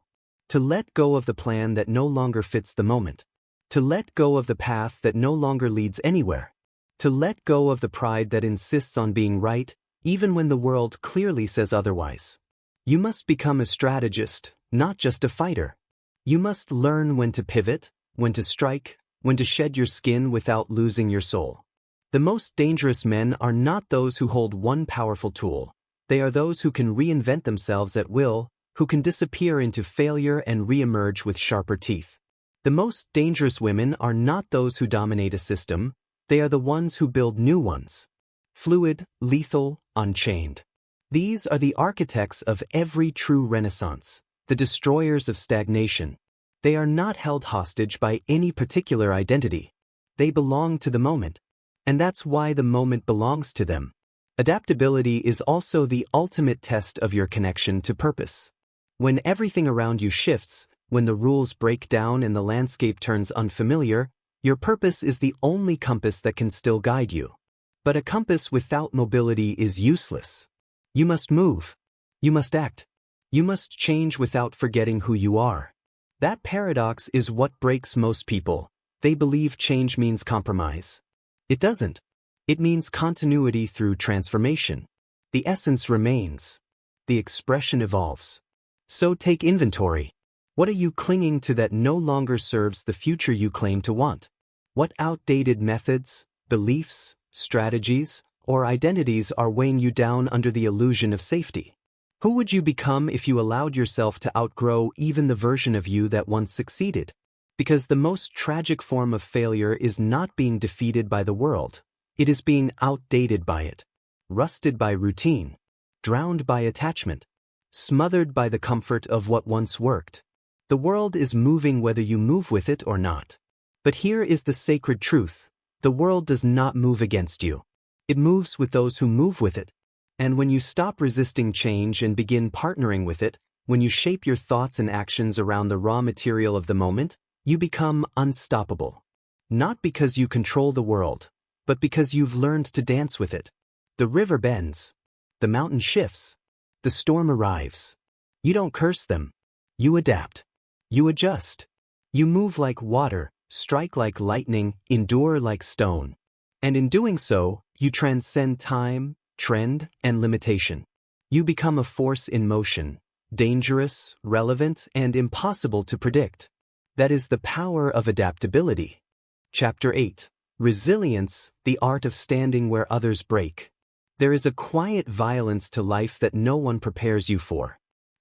To let go of the plan that no longer fits the moment. To let go of the path that no longer leads anywhere. To let go of the pride that insists on being right, even when the world clearly says otherwise. You must become a strategist, not just a fighter. You must learn when to pivot, when to strike, when to shed your skin without losing your soul. The most dangerous men are not those who hold one powerful tool. They are those who can reinvent themselves at will, who can disappear into failure and reemerge with sharper teeth. The most dangerous women are not those who dominate a system. They are the ones who build new ones. Fluid, lethal, unchained. These are the architects of every true renaissance, the destroyers of stagnation. They are not held hostage by any particular identity. They belong to the moment. And that's why the moment belongs to them. Adaptability is also the ultimate test of your connection to purpose. When everything around you shifts, when the rules break down and the landscape turns unfamiliar, your purpose is the only compass that can still guide you. But a compass without mobility is useless. You must move. You must act. You must change without forgetting who you are. That paradox is what breaks most people. They believe change means compromise. It doesn't. It means continuity through transformation. The essence remains. The expression evolves. So take inventory. What are you clinging to that no longer serves the future you claim to want? What outdated methods, beliefs, strategies, or identities are weighing you down under the illusion of safety? Who would you become if you allowed yourself to outgrow even the version of you that once succeeded? Because the most tragic form of failure is not being defeated by the world. It is being outdated by it, rusted by routine, drowned by attachment, smothered by the comfort of what once worked. The world is moving whether you move with it or not. But here is the sacred truth. The world does not move against you. It moves with those who move with it. And when you stop resisting change and begin partnering with it, when you shape your thoughts and actions around the raw material of the moment, you become unstoppable. Not because you control the world, but because you've learned to dance with it. The river bends. The mountain shifts. The storm arrives. You don't curse them. You adapt. You adjust. You move like water, strike like lightning, endure like stone. And in doing so, you transcend time, trend, and limitation. You become a force in motion, dangerous, relevant, and impossible to predict. That is the power of adaptability. Chapter 8. Resilience, the art of standing where others break. There is a quiet violence to life that no one prepares you for.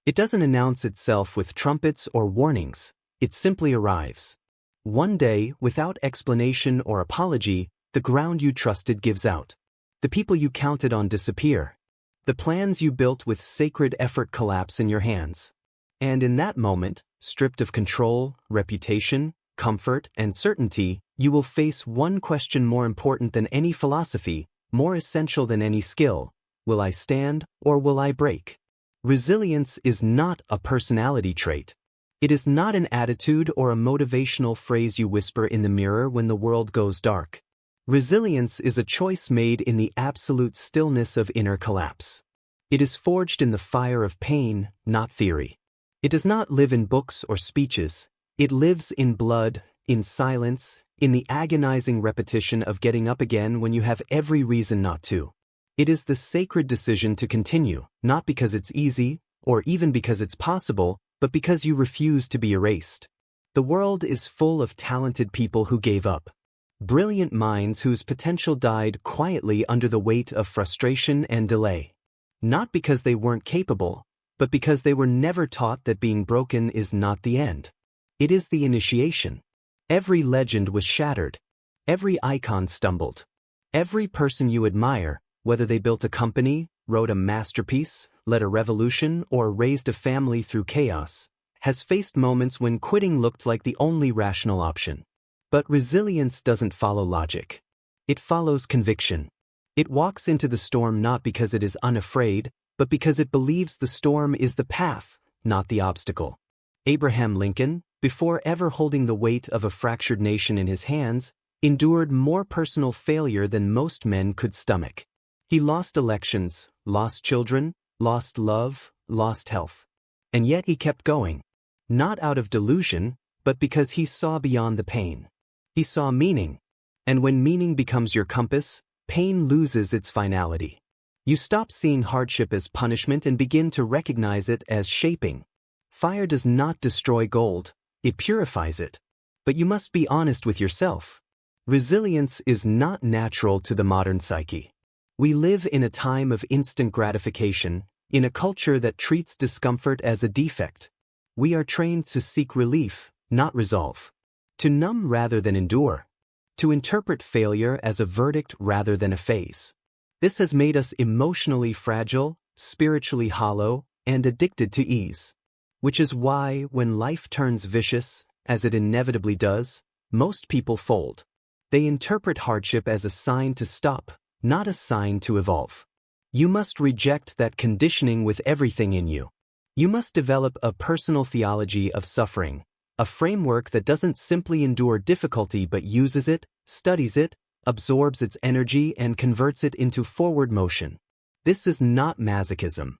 It doesn't announce itself with trumpets or warnings. It simply arrives. One day, without explanation or apology, the ground you trusted gives out. The people you counted on disappear. The plans you built with sacred effort collapse in your hands. And in that moment, stripped of control, reputation, comfort, and certainty, you will face one question more important than any philosophy, more essential than any skill. Will I stand or will I break? Resilience is not a personality trait. It is not an attitude or a motivational phrase you whisper in the mirror when the world goes dark. Resilience is a choice made in the absolute stillness of inner collapse. It is forged in the fire of pain, not theory. It does not live in books or speeches. It lives in blood, in silence, in the agonizing repetition of getting up again when you have every reason not to. It is the sacred decision to continue, not because it's easy, or even because it's possible, but because you refuse to be erased. The world is full of talented people who gave up. Brilliant minds whose potential died quietly under the weight of frustration and delay. Not because they weren't capable, but because they were never taught that being broken is not the end. It is the initiation. Every legend was shattered. Every icon stumbled. Every person you admire, whether they built a company, wrote a masterpiece, led a revolution, or raised a family through chaos, has faced moments when quitting looked like the only rational option. But resilience doesn't follow logic. It follows conviction. It walks into the storm not because it is unafraid, but because it believes the storm is the path, not the obstacle. Abraham Lincoln, before ever holding the weight of a fractured nation in his hands, endured more personal failure than most men could stomach. He lost elections, lost children, lost love, lost health. And yet he kept going. Not out of delusion, but because he saw beyond the pain. He saw meaning. And when meaning becomes your compass, pain loses its finality. You stop seeing hardship as punishment and begin to recognize it as shaping. Fire does not destroy gold, it purifies it. But you must be honest with yourself. Resilience is not natural to the modern psyche. We live in a time of instant gratification, in a culture that treats discomfort as a defect. We are trained to seek relief, not resolve. To numb rather than endure. To interpret failure as a verdict rather than a phase. This has made us emotionally fragile, spiritually hollow, and addicted to ease. Which is why, when life turns vicious, as it inevitably does, most people fold. They interpret hardship as a sign to stop, not a sign to evolve. You must reject that conditioning with everything in you. You must develop a personal theology of suffering, a framework that doesn't simply endure difficulty but uses it, studies it, absorbs its energy and converts it into forward motion. This is not masochism.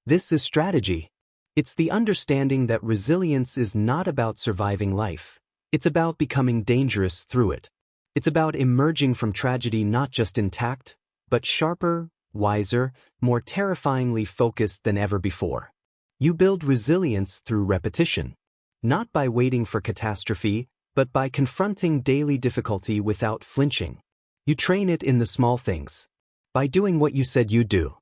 This is strategy. It's the understanding that resilience is not about surviving life. It's about becoming dangerous through it. It's about emerging from tragedy not just intact, but sharper, wiser, more terrifyingly focused than ever before. You build resilience through repetition. Not by waiting for catastrophe, but by confronting daily difficulty without flinching. You train it in the small things. By doing what you said you'd do.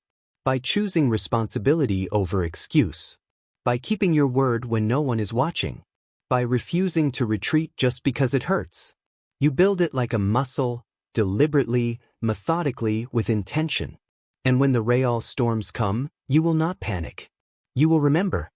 By choosing responsibility over excuse. By keeping your word when no one is watching. By refusing to retreat just because it hurts. You build it like a muscle, deliberately, methodically, with intention. And when the real storms come, you will not panic. You will remember.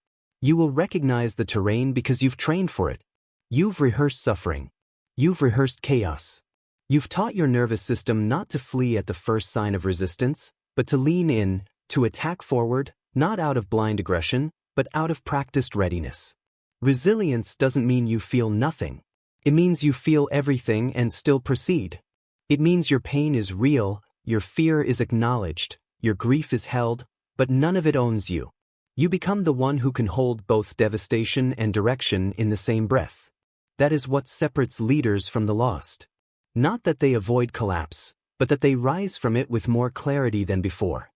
You will recognize the terrain because you've trained for it. You've rehearsed suffering. You've rehearsed chaos. You've taught your nervous system not to flee at the first sign of resistance, but to lean in, to attack forward, not out of blind aggression, but out of practiced readiness. Resilience doesn't mean you feel nothing. It means you feel everything and still proceed. It means your pain is real, your fear is acknowledged, your grief is held, but none of it owns you. You become the one who can hold both devastation and direction in the same breath. That is what separates leaders from the lost. Not that they avoid collapse, but that they rise from it with more clarity than before.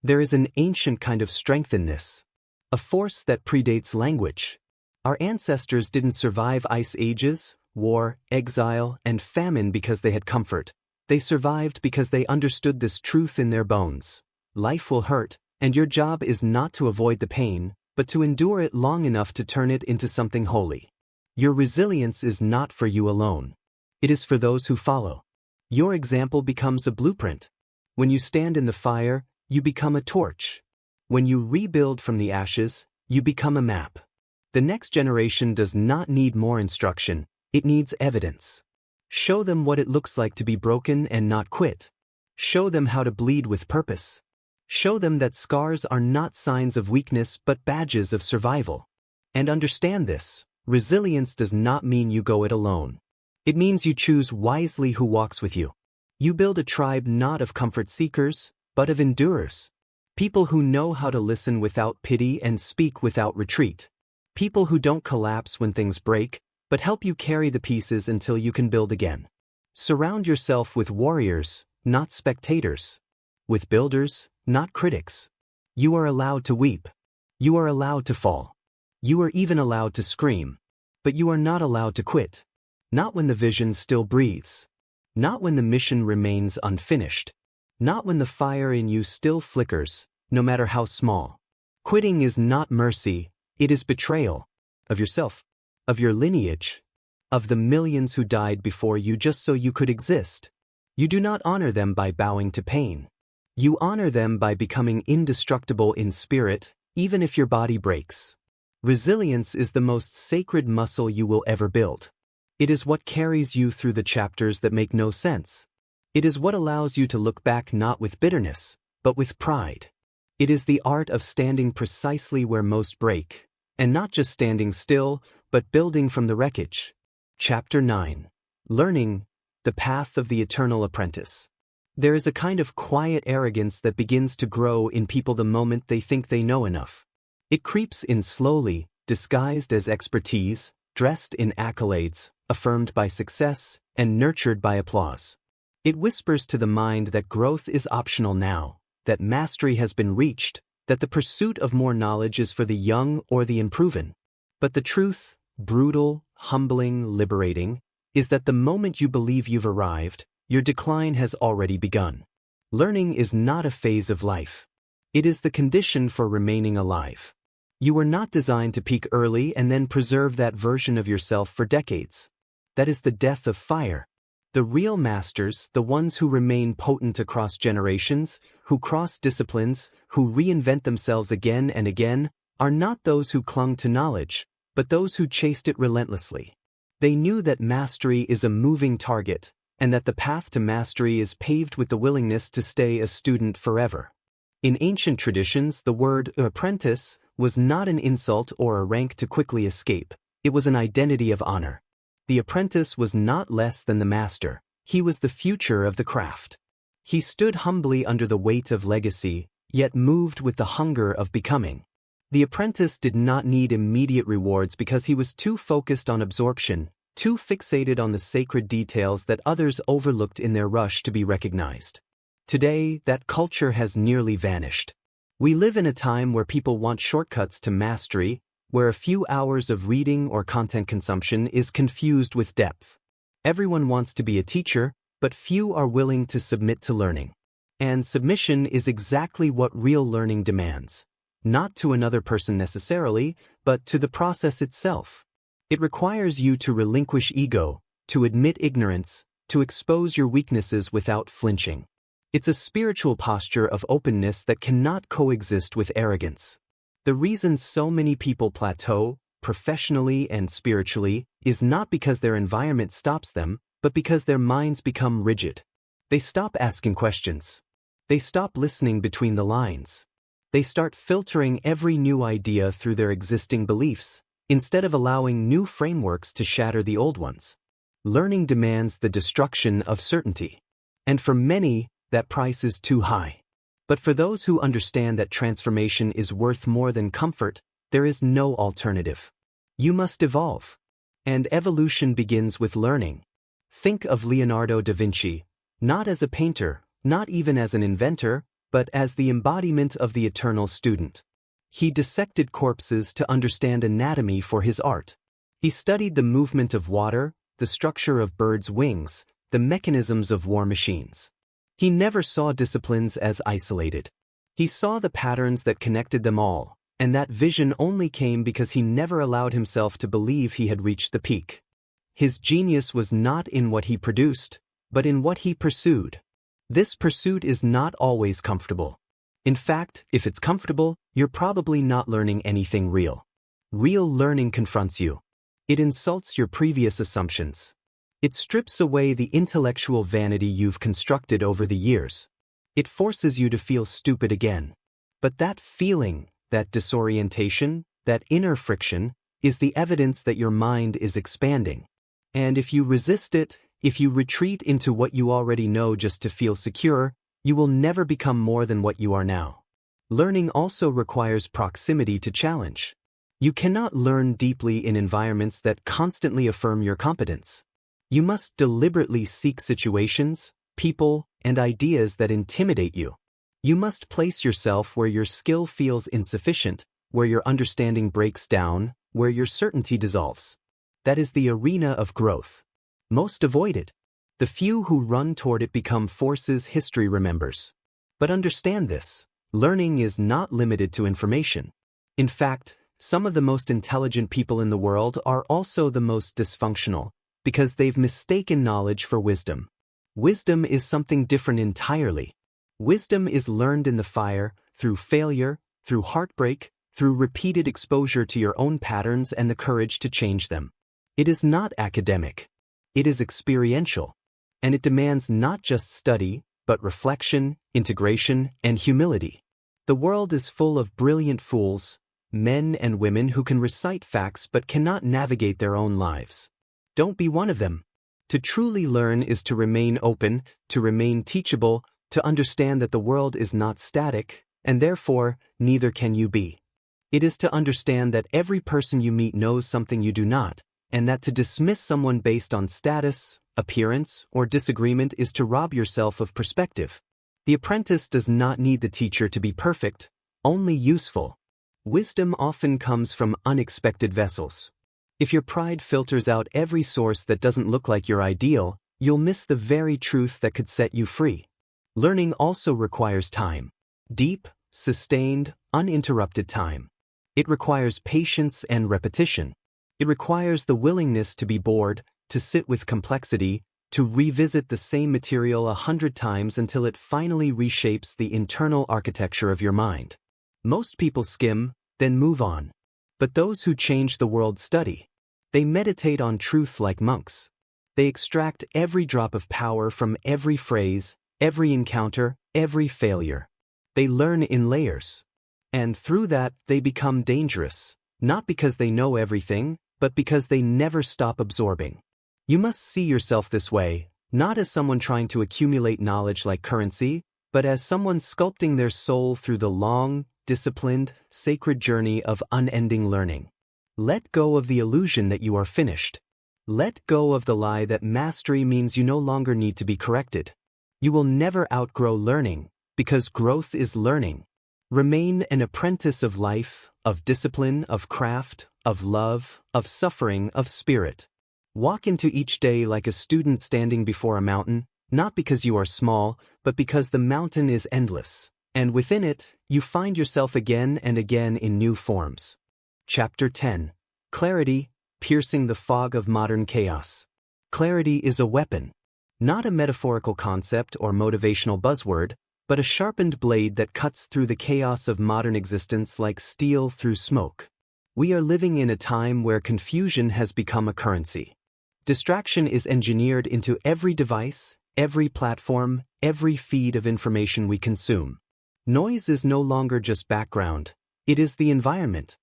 There is an ancient kind of strength in this, a force that predates language. Our ancestors didn't survive ice ages, war, exile, and famine because they had comfort. They survived because they understood this truth in their bones. Life will hurt, and your job is not to avoid the pain, but to endure it long enough to turn it into something holy. Your resilience is not for you alone. It is for those who follow. Your example becomes a blueprint. When you stand in the fire, you become a torch. When you rebuild from the ashes, you become a map. The next generation does not need more instruction, it needs evidence. Show them what it looks like to be broken and not quit. Show them how to bleed with purpose. Show them that scars are not signs of weakness but badges of survival. And understand this, resilience does not mean you go it alone. It means you choose wisely who walks with you. You build a tribe not of comfort seekers, but of endurers. People who know how to listen without pity and speak without retreat. People who don't collapse when things break, but help you carry the pieces until you can build again. Surround yourself with warriors, not spectators. With builders, not critics. You are allowed to weep. You are allowed to fall. You are even allowed to scream. But you are not allowed to quit. Not when the vision still breathes. Not when the mission remains unfinished. Not when the fire in you still flickers, no matter how small. Quitting is not mercy, it is betrayal. Of yourself. Of your lineage. Of the millions who died before you just so you could exist. You do not honor them by bowing to pain. You honor them by becoming indestructible in spirit, even if your body breaks. Resilience is the most sacred muscle you will ever build. It is what carries you through the chapters that make no sense. It is what allows you to look back not with bitterness, but with pride. It is the art of standing precisely where most break, and not just standing still, but building from the wreckage. Chapter 9. Learning, the Path of the Eternal Apprentice. There is a kind of quiet arrogance that begins to grow in people the moment they think they know enough. It creeps in slowly, disguised as expertise, dressed in accolades, affirmed by success, and nurtured by applause. It whispers to the mind that growth is optional now, that mastery has been reached, that the pursuit of more knowledge is for the young or the unproven. But the truth, brutal, humbling, liberating, is that the moment you believe you've arrived, your decline has already begun. Learning is not a phase of life. It is the condition for remaining alive. You were not designed to peak early and then preserve that version of yourself for decades. That is the death of fire. The real masters, the ones who remain potent across generations, who cross disciplines, who reinvent themselves again and again, are not those who clung to knowledge, but those who chased it relentlessly. They knew that mastery is a moving target, and that the path to mastery is paved with the willingness to stay a student forever. In ancient traditions, the word apprentice was not an insult or a rank to quickly escape, it was an identity of honor. The apprentice was not less than the master, he was the future of the craft. He stood humbly under the weight of legacy, yet moved with the hunger of becoming. The apprentice did not need immediate rewards because he was too focused on absorption, too fixated on the sacred details that others overlooked in their rush to be recognized. Today, that culture has nearly vanished. We live in a time where people want shortcuts to mastery, where a few hours of reading or content consumption is confused with depth. Everyone wants to be a teacher, but few are willing to submit to learning. And submission is exactly what real learning demands. Not to another person necessarily, but to the process itself. It requires you to relinquish ego, to admit ignorance, to expose your weaknesses without flinching. It's a spiritual posture of openness that cannot coexist with arrogance. The reason so many people plateau, professionally and spiritually, is not because their environment stops them, but because their minds become rigid. They stop asking questions. They stop listening between the lines. They start filtering every new idea through their existing beliefs, instead of allowing new frameworks to shatter the old ones. Learning demands the destruction of certainty. And for many, that price is too high. But for those who understand that transformation is worth more than comfort, there is no alternative. You must evolve. And evolution begins with learning. Think of Leonardo da Vinci, not as a painter, not even as an inventor, but as the embodiment of the eternal student. He dissected corpses to understand anatomy for his art. He studied the movement of water, the structure of birds' wings, the mechanisms of war machines. He never saw disciplines as isolated. He saw the patterns that connected them all, and that vision only came because he never allowed himself to believe he had reached the peak. His genius was not in what he produced, but in what he pursued. This pursuit is not always comfortable. In fact, if it's comfortable, you're probably not learning anything real. Real learning confronts you. It insults your previous assumptions. It strips away the intellectual vanity you've constructed over the years. It forces you to feel stupid again. But that feeling, that disorientation, that inner friction, is the evidence that your mind is expanding. And if you resist it, if you retreat into what you already know just to feel secure, you will never become more than what you are now. Learning also requires proximity to challenge. You cannot learn deeply in environments that constantly affirm your competence. You must deliberately seek situations, people, and ideas that intimidate you. You must place yourself where your skill feels insufficient, where your understanding breaks down, where your certainty dissolves. That is the arena of growth. Most avoid it. The few who run toward it become forces history remembers. But understand this, learning is not limited to information. In fact, some of the most intelligent people in the world are also the most dysfunctional, because they've mistaken knowledge for wisdom. Wisdom is something different entirely. Wisdom is learned in the fire, through failure, through heartbreak, through repeated exposure to your own patterns and the courage to change them. It is not academic. It is experiential. And it demands not just study, but reflection, integration, and humility. The world is full of brilliant fools, men and women who can recite facts but cannot navigate their own lives. Don't be one of them. To truly learn is to remain open, to remain teachable, to understand that the world is not static, and therefore, neither can you be. It is to understand that every person you meet knows something you do not, and that to dismiss someone based on status, appearance, or disagreement is to rob yourself of perspective. The apprentice does not need the teacher to be perfect, only useful. Wisdom often comes from unexpected vessels. If your pride filters out every source that doesn't look like your ideal, you'll miss the very truth that could set you free. Learning also requires time. Deep, sustained, uninterrupted time. It requires patience and repetition. It requires the willingness to be bored, to sit with complexity, to revisit the same material 100 times until it finally reshapes the internal architecture of your mind. Most people skim, then move on. But those who change the world study. They meditate on truth like monks. They extract every drop of power from every phrase, every encounter, every failure. They learn in layers. And through that, they become dangerous, not because they know everything, but because they never stop absorbing. You must see yourself this way, not as someone trying to accumulate knowledge like currency, but as someone sculpting their soul through the long, disciplined, sacred journey of unending learning. Let go of the illusion that you are finished. Let go of the lie that mastery means you no longer need to be corrected. You will never outgrow learning, because growth is learning. Remain an apprentice of life, of discipline, of craft, of love, of suffering, of spirit. Walk into each day like a student standing before a mountain, not because you are small, but because the mountain is endless. And within it, you find yourself again and again in new forms. Chapter 10. Clarity, Piercing the Fog of Modern Chaos. Clarity is a weapon. Not a metaphorical concept or motivational buzzword, but a sharpened blade that cuts through the chaos of modern existence like steel through smoke. We are living in a time where confusion has become a currency. Distraction is engineered into every device, every platform, every feed of information we consume. Noise is no longer just background, it is the environment.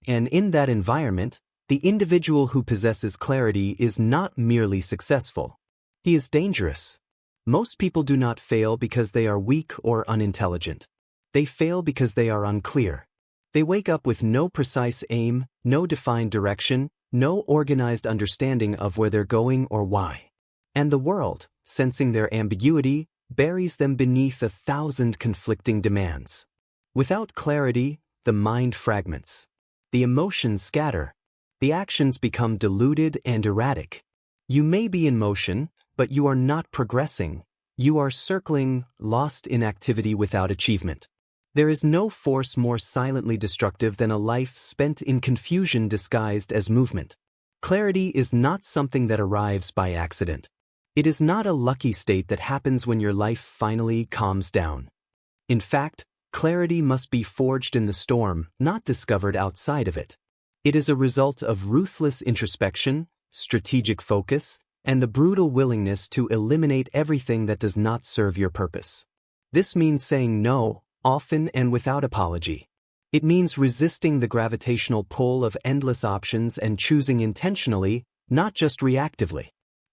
And in that environment, the individual who possesses clarity is not merely successful. He is dangerous. Most people do not fail because they are weak or unintelligent. They fail because they are unclear. They wake up with no precise aim, no defined direction, no organized understanding of where they're going or why. And the world, sensing their ambiguity, buries them beneath 1,000 conflicting demands. Without clarity, the mind fragments. The emotions scatter. The actions become diluted and erratic. You may be in motion, but you are not progressing. You are circling, lost in activity without achievement. There is no force more silently destructive than a life spent in confusion disguised as movement. Clarity is not something that arrives by accident. It is not a lucky state that happens when your life finally calms down. In fact, clarity must be forged in the storm, not discovered outside of it. It is a result of ruthless introspection, strategic focus, and the brutal willingness to eliminate everything that does not serve your purpose. This means saying no, often and without apology. It means resisting the gravitational pull of endless options and choosing intentionally, not just reactively.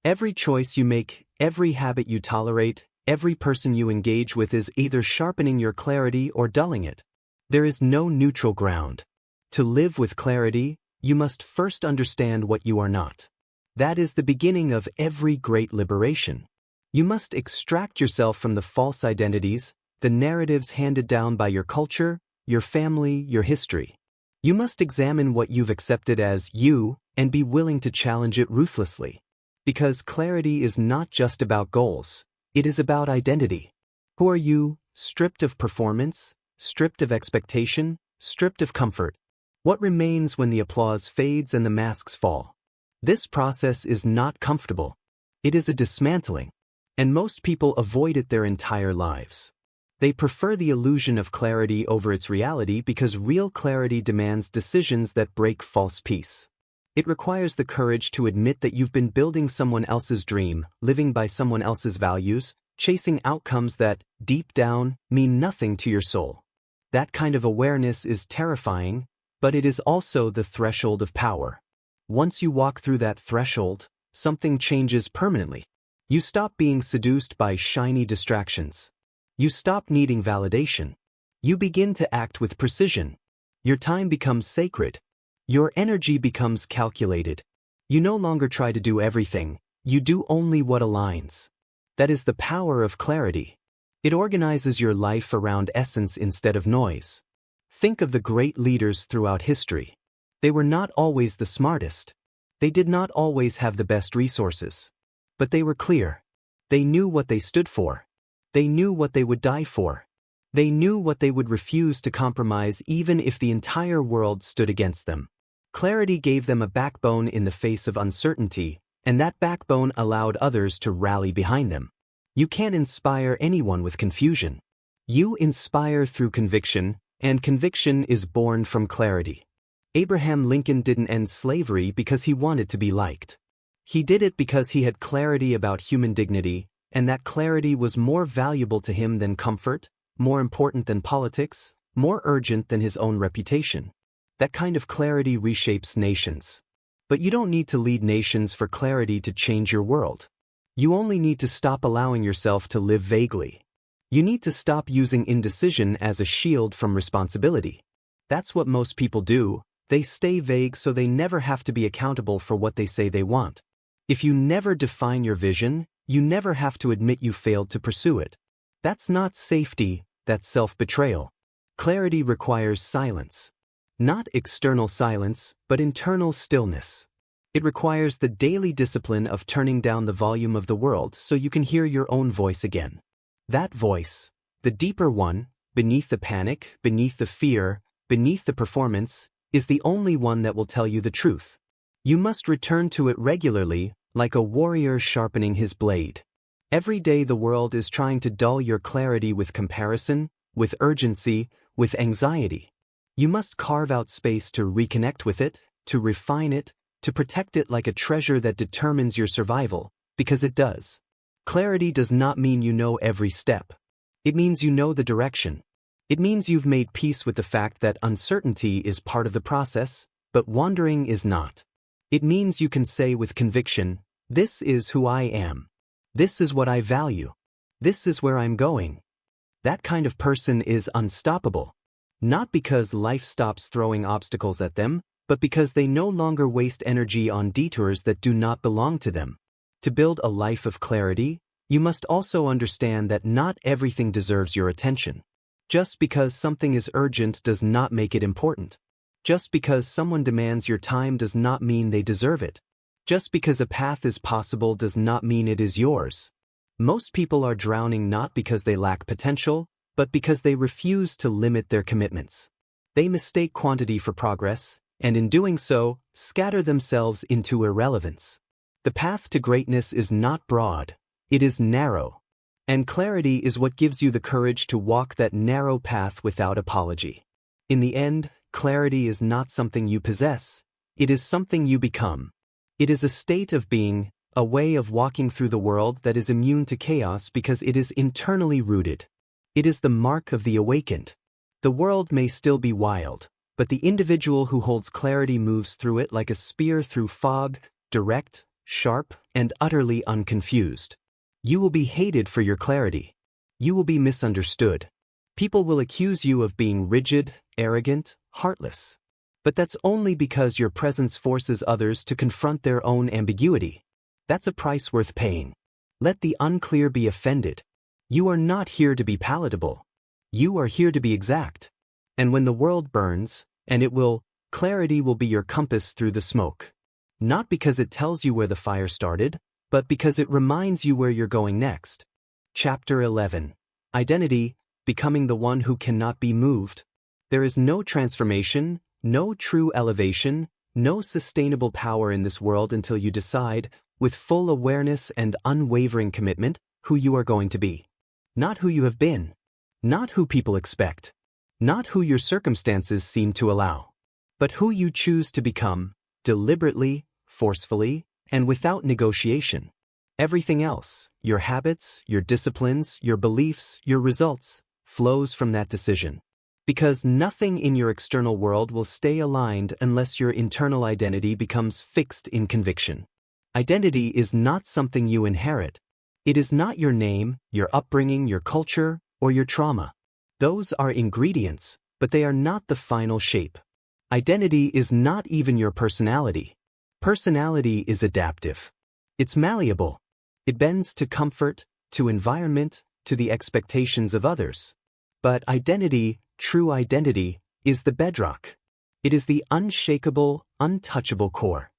Every choice you make, every habit you tolerate, every person you engage with is either sharpening your clarity or dulling it. There is no neutral ground. To live with clarity, you must first understand what you are not. That is the beginning of every great liberation. You must extract yourself from the false identities, the narratives handed down by your culture, your family, your history. You must examine what you've accepted as you and be willing to challenge it ruthlessly. Because clarity is not just about goals, it is about identity. Who are you, stripped of performance, stripped of expectation, stripped of comfort? What remains when the applause fades and the masks fall? This process is not comfortable. It is a dismantling, and most people avoid it their entire lives. They prefer the illusion of clarity over its reality because real clarity demands decisions that break false peace. It requires the courage to admit that you've been building someone else's dream, living by someone else's values, chasing outcomes that, deep down, mean nothing to your soul. That kind of awareness is terrifying, but it is also the threshold of power. Once you walk through that threshold, something changes permanently. You stop being seduced by shiny distractions. You stop needing validation. You begin to act with precision. Your time becomes sacred. Your energy becomes calculated. You no longer try to do everything, you do only what aligns. That is the power of clarity. It organizes your life around essence instead of noise. Think of the great leaders throughout history. They were not always the smartest. They did not always have the best resources. But they were clear. They knew what they stood for. They knew what they would die for. They knew what they would refuse to compromise even if the entire world stood against them. Clarity gave them a backbone in the face of uncertainty, and that backbone allowed others to rally behind them. You can't inspire anyone with confusion. You inspire through conviction, and conviction is born from clarity. Abraham Lincoln didn't end slavery because he wanted to be liked. He did it because he had clarity about human dignity, and that clarity was more valuable to him than comfort, more important than politics, more urgent than his own reputation. That kind of clarity reshapes nations. But you don't need to lead nations for clarity to change your world. You only need to stop allowing yourself to live vaguely. You need to stop using indecision as a shield from responsibility. That's what most people do. They stay vague so they never have to be accountable for what they say they want. If you never define your vision, you never have to admit you failed to pursue it. That's not safety, that's self-betrayal. Clarity requires silence. Not external silence, but internal stillness. It requires the daily discipline of turning down the volume of the world so you can hear your own voice again. That voice, the deeper one, beneath the panic, beneath the fear, beneath the performance, is the only one that will tell you the truth. You must return to it regularly, like a warrior sharpening his blade. Every day the world is trying to dull your clarity with comparison, with urgency, with anxiety. You must carve out space to reconnect with it, to refine it, to protect it like a treasure that determines your survival, because it does. Clarity does not mean you know every step. It means you know the direction. It means you've made peace with the fact that uncertainty is part of the process, but wandering is not. It means you can say with conviction, "This is who I am. This is what I value. This is where I'm going." That kind of person is unstoppable. Not because life stops throwing obstacles at them, but because they no longer waste energy on detours that do not belong to them. To build a life of clarity, you must also understand that not everything deserves your attention. Just because something is urgent does not make it important. Just because someone demands your time does not mean they deserve it. Just because a path is possible does not mean it is yours. Most people are drowning not because they lack potential, but because they refuse to limit their commitments. They mistake quantity for progress, and in doing so, scatter themselves into irrelevance. The path to greatness is not broad, it is narrow. And clarity is what gives you the courage to walk that narrow path without apology. In the end, clarity is not something you possess, it is something you become. It is a state of being, a way of walking through the world that is immune to chaos because it is internally rooted. It is the mark of the awakened. The world may still be wild, but the individual who holds clarity moves through it like a spear through fog, direct, sharp, and utterly unconfused. You will be hated for your clarity. You will be misunderstood. People will accuse you of being rigid, arrogant, heartless. But that's only because your presence forces others to confront their own ambiguity. That's a price worth paying. Let the unclear be offended. You are not here to be palatable. You are here to be exact. And when the world burns, and it will, clarity will be your compass through the smoke. Not because it tells you where the fire started, but because it reminds you where you're going next. Chapter 11. Identity, becoming the one who cannot be moved. There is no transformation, no true elevation, no sustainable power in this world until you decide, with full awareness and unwavering commitment, who you are going to be. Not who you have been. Not who people expect. Not who your circumstances seem to allow. But who you choose to become, deliberately, forcefully, and without negotiation. Everything else, your habits, your disciplines, your beliefs, your results, flows from that decision. Because nothing in your external world will stay aligned unless your internal identity becomes fixed in conviction. Identity is not something you inherit. It is not your name, your upbringing, your culture, or your trauma. Those are ingredients, but they are not the final shape. Identity is not even your personality. Personality is adaptive. It's malleable. It bends to comfort, to environment, to the expectations of others. But identity, true identity, is the bedrock. It is the unshakable, untouchable core.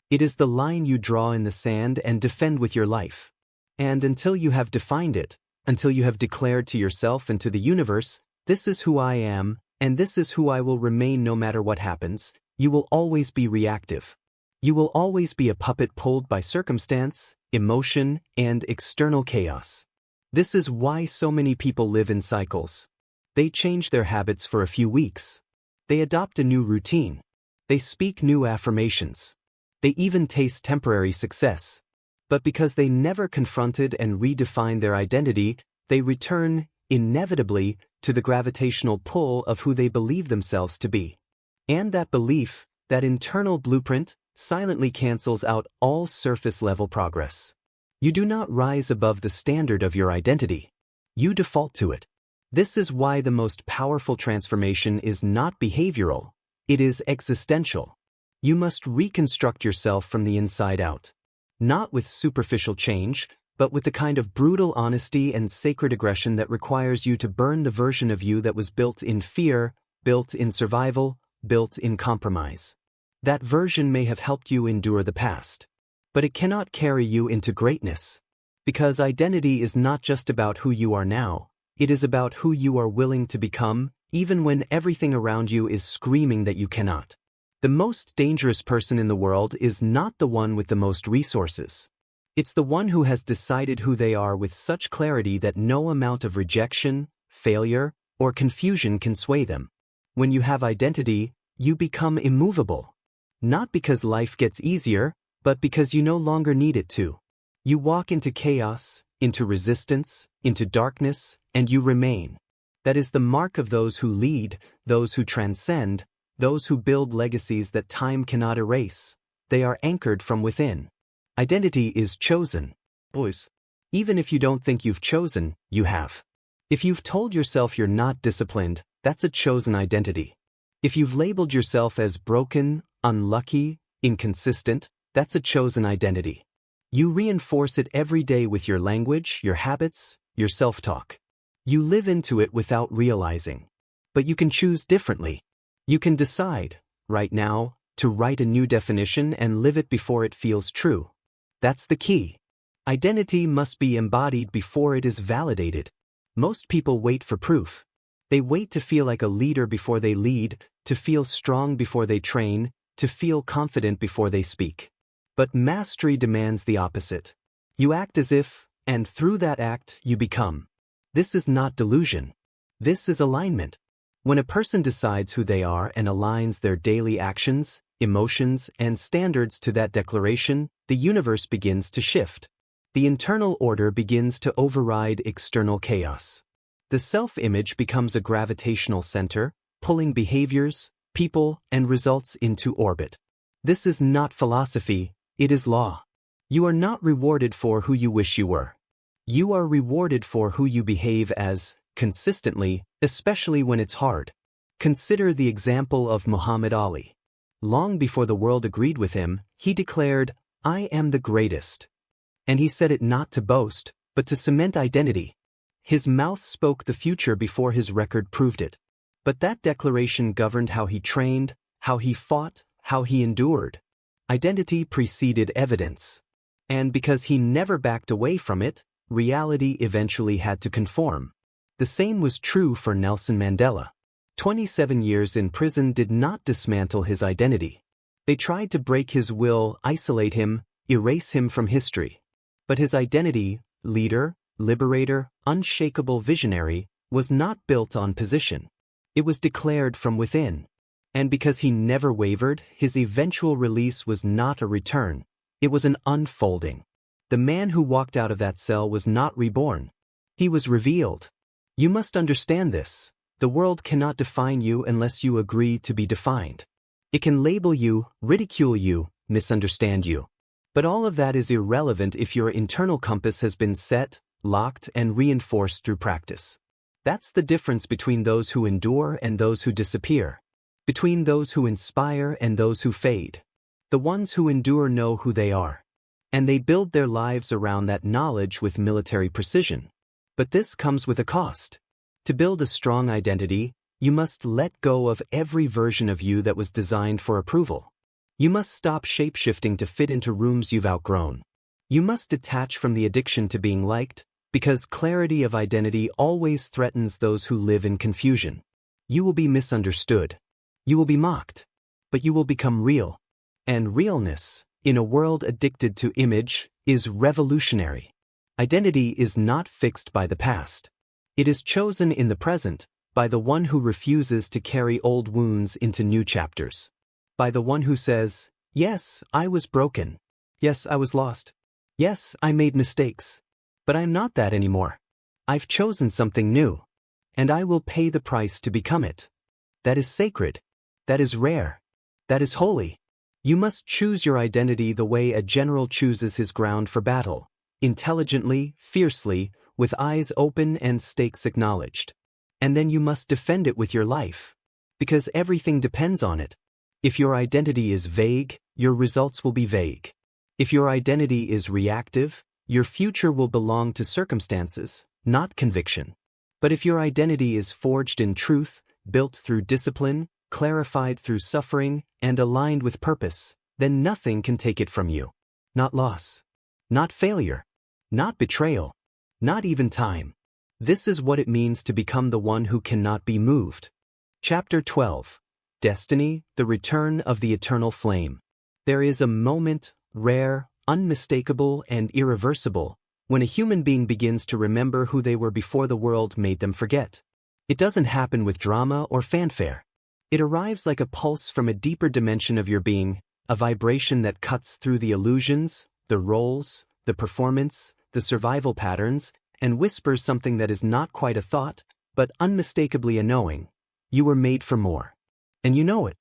It is the line you draw in the sand and defend with your life. And until you have defined it, until you have declared to yourself and to the universe, "This is who I am, and this is who I will remain no matter what happens," you will always be reactive. You will always be a puppet pulled by circumstance, emotion, and external chaos. This is why so many people live in cycles. They change their habits for a few weeks. They adopt a new routine. They speak new affirmations. They even taste temporary success. But because they never confronted and redefined their identity, they return, inevitably, to the gravitational pull of who they believe themselves to be. And that belief, that internal blueprint, silently cancels out all surface-level progress. You do not rise above the standard of your identity. You default to it. This is why the most powerful transformation is not behavioral, it is existential. You must reconstruct yourself from the inside out. Not with superficial change, but with the kind of brutal honesty and sacred aggression that requires you to burn the version of you that was built in fear, built in survival, built in compromise. That version may have helped you endure the past, but it cannot carry you into greatness. Because identity is not just about who you are now, it is about who you are willing to become, even when everything around you is screaming that you cannot. The most dangerous person in the world is not the one with the most resources. It's the one who has decided who they are with such clarity that no amount of rejection, failure, or confusion can sway them. When you have identity, you become immovable. Not because life gets easier, but because you no longer need it to. You walk into chaos, into resistance, into darkness, and you remain. That is the mark of those who lead, those who transcend, those who build legacies that time cannot erase. They are anchored from within. Identity is chosen. Boys. Even if you don't think you've chosen, you have. If you've told yourself you're not disciplined, that's a chosen identity. If you've labeled yourself as broken, unlucky, inconsistent, that's a chosen identity. You reinforce it every day with your language, your habits, your self-talk. You live into it without realizing. But you can choose differently. You can decide, right now, to write a new definition and live it before it feels true. That's the key. Identity must be embodied before it is validated. Most people wait for proof. They wait to feel like a leader before they lead, to feel strong before they train, to feel confident before they speak. But mastery demands the opposite. You act as if, and through that act, you become. This is not delusion. This is alignment. When a person decides who they are and aligns their daily actions, emotions, and standards to that declaration, the universe begins to shift. The internal order begins to override external chaos. The self-image becomes a gravitational center, pulling behaviors, people, and results into orbit. This is not philosophy, it is law. You are not rewarded for who you wish you were. You are rewarded for who you behave as, consistently, especially when it's hard. Consider the example of Muhammad Ali. Long before the world agreed with him, he declared, "I am the greatest." And he said it not to boast, but to cement identity. His mouth spoke the future before his record proved it. But that declaration governed how he trained, how he fought, how he endured. Identity preceded evidence. And because he never backed away from it, reality eventually had to conform. The same was true for Nelson Mandela. 27 years in prison did not dismantle his identity. They tried to break his will, isolate him, erase him from history. But his identity, leader, liberator, unshakable visionary, was not built on position. It was declared from within. And because he never wavered, his eventual release was not a return. It was an unfolding. The man who walked out of that cell was not reborn. He was revealed. You must understand this. The world cannot define you unless you agree to be defined. It can label you, ridicule you, misunderstand you. But all of that is irrelevant if your internal compass has been set, locked, and reinforced through practice. That's the difference between those who endure and those who disappear. Between those who inspire and those who fade. The ones who endure know who they are. And they build their lives around that knowledge with military precision. But this comes with a cost. To build a strong identity, you must let go of every version of you that was designed for approval. You must stop shape-shifting to fit into rooms you've outgrown. You must detach from the addiction to being liked, because clarity of identity always threatens those who live in confusion. You will be misunderstood. You will be mocked. But you will become real. And realness, in a world addicted to image, is revolutionary. Identity is not fixed by the past. It is chosen in the present, by the one who refuses to carry old wounds into new chapters. By the one who says, "Yes, I was broken. Yes, I was lost. Yes, I made mistakes. But I'm not that anymore. I've chosen something new. And I will pay the price to become it." That is sacred. That is rare. That is holy. You must choose your identity the way a general chooses his ground for battle. Intelligently, fiercely, with eyes open and stakes acknowledged. And then you must defend it with your life. Because everything depends on it. If your identity is vague, your results will be vague. If your identity is reactive, your future will belong to circumstances, not conviction. But if your identity is forged in truth, built through discipline, clarified through suffering, and aligned with purpose, then nothing can take it from you. Not loss. Not failure. Not betrayal. Not even time. This is what it means to become the one who cannot be moved. Chapter 12. Destiny, the return of the eternal flame. There is a moment, rare, unmistakable and irreversible, when a human being begins to remember who they were before the world made them forget. It doesn't happen with drama or fanfare. It arrives like a pulse from a deeper dimension of your being, a vibration that cuts through the illusions, the roles, the performance, the survival patterns, and whispers something that is not quite a thought, but unmistakably a knowing. You were made for more. And you know it.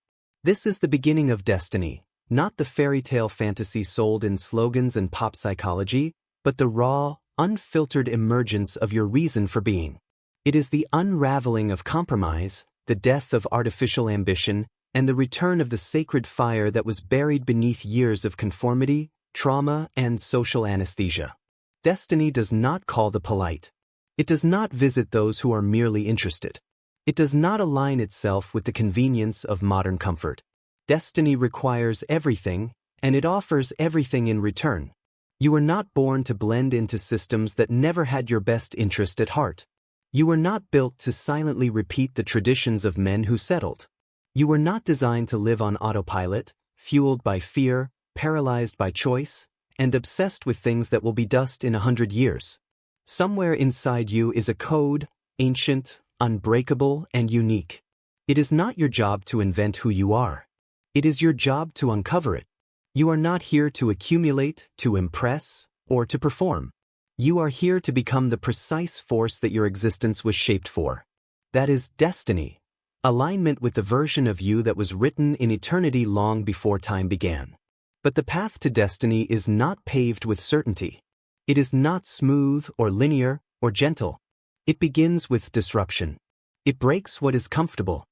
This is the beginning of destiny, not the fairy tale fantasy sold in slogans and pop psychology, but the raw, unfiltered emergence of your reason for being. It is the unraveling of compromise, the death of artificial ambition, and the return of the sacred fire that was buried beneath years of conformity, trauma, and social anesthesia. Destiny does not call the polite. It does not visit those who are merely interested. It does not align itself with the convenience of modern comfort. Destiny requires everything, and it offers everything in return. You were not born to blend into systems that never had your best interest at heart. You were not built to silently repeat the traditions of men who settled. You were not designed to live on autopilot, fueled by fear, paralyzed by choice, and obsessed with things that will be dust in 100 years. Somewhere inside you is a code, ancient, unbreakable, and unique. It is not your job to invent who you are. It is your job to uncover it. You are not here to accumulate, to impress, or to perform. You are here to become the precise force that your existence was shaped for. That is destiny, alignment with the version of you that was written in eternity long before time began. But the path to destiny is not paved with certainty. It is not smooth or linear or gentle. It begins with disruption. It breaks what is comfortable.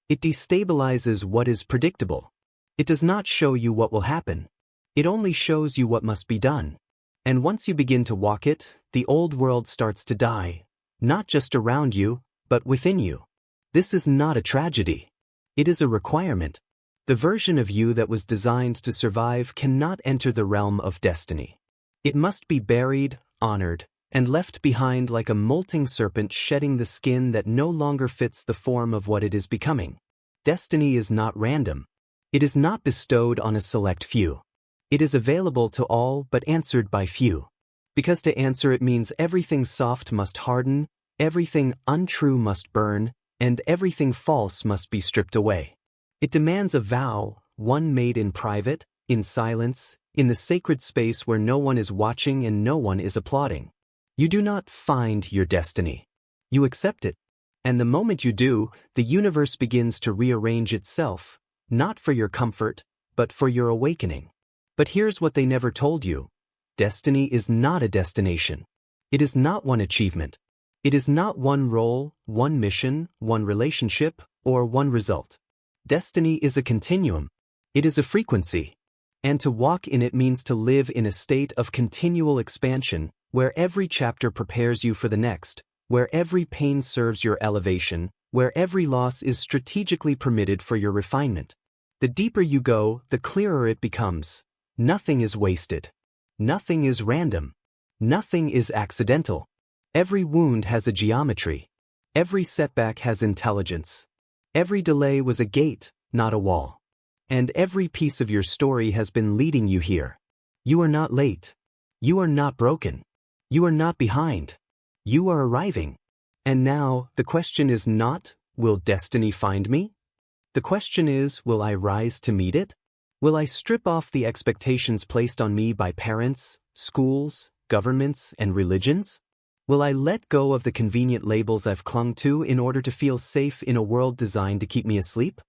It destabilizes what is predictable. It does not show you what will happen. It only shows you what must be done. And once you begin to walk it, the old world starts to die, not just around you, but within you. This is not a tragedy. It is a requirement. The version of you that was designed to survive cannot enter the realm of destiny. It must be buried, honored, and left behind like a molting serpent shedding the skin that no longer fits the form of what it is becoming. Destiny is not random. It is not bestowed on a select few. It is available to all but answered by few. Because to answer it means everything soft must harden, everything untrue must burn, and everything false must be stripped away. It demands a vow, one made in private, in silence, in the sacred space where no one is watching and no one is applauding. You do not find your destiny. You accept it. And the moment you do, the universe begins to rearrange itself, not for your comfort, but for your awakening. But here's what they never told you. Destiny is not a destination. It is not one achievement. It is not one role, one mission, one relationship, or one result. Destiny is a continuum. It is a frequency. And to walk in it means to live in a state of continual expansion, where every chapter prepares you for the next, where every pain serves your elevation, where every loss is strategically permitted for your refinement. The deeper you go, the clearer it becomes. Nothing is wasted. Nothing is random. Nothing is accidental. Every wound has a geometry. Every setback has intelligence. Every delay was a gate, not a wall. And every piece of your story has been leading you here. You are not late. You are not broken. You are not behind. You are arriving. And now, the question is not, will destiny find me? The question is, will I rise to meet it? Will I strip off the expectations placed on me by parents, schools, governments, and religions? Will I let go of the convenient labels I've clung to in order to feel safe in a world designed to keep me asleep?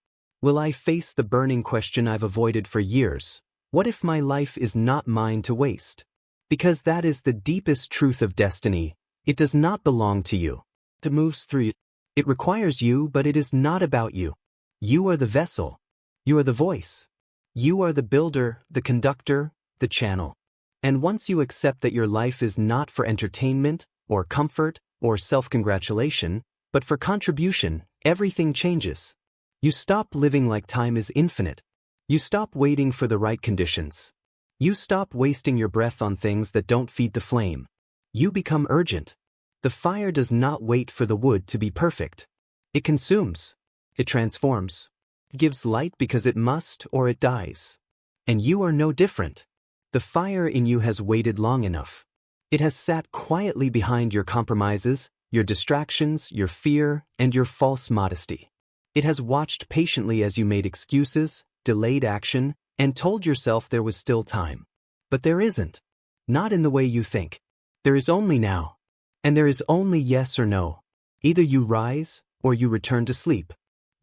Will I face the burning question I've avoided for years? What if my life is not mine to waste? Because that is the deepest truth of destiny. It does not belong to you. It moves through you. It requires you, but it is not about you. You are the vessel. You are the voice. You are the builder, the conductor, the channel. And once you accept that your life is not for entertainment, or comfort, or self-congratulation, but for contribution, everything changes. You stop living like time is infinite. You stop waiting for the right conditions. You stop wasting your breath on things that don't feed the flame. You become urgent. The fire does not wait for the wood to be perfect. It consumes. It transforms. It gives light because it must or it dies. And you are no different. The fire in you has waited long enough. It has sat quietly behind your compromises, your distractions, your fear, and your false modesty. It has watched patiently as you made excuses, delayed action, and told yourself there was still time. But there isn't. Not in the way you think. There is only now. And there is only yes or no. Either you rise, or you return to sleep.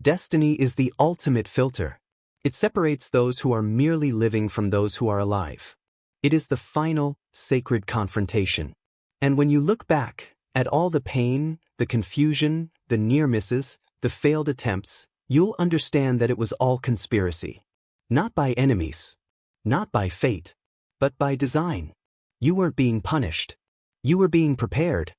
Destiny is the ultimate filter. It separates those who are merely living from those who are alive. It is the final, sacred confrontation. And when you look back at all the pain, the confusion, the near misses, the failed attempts, you'll understand that it was all conspiracy. Not by enemies. Not by fate. But by design. You weren't being punished. You were being prepared.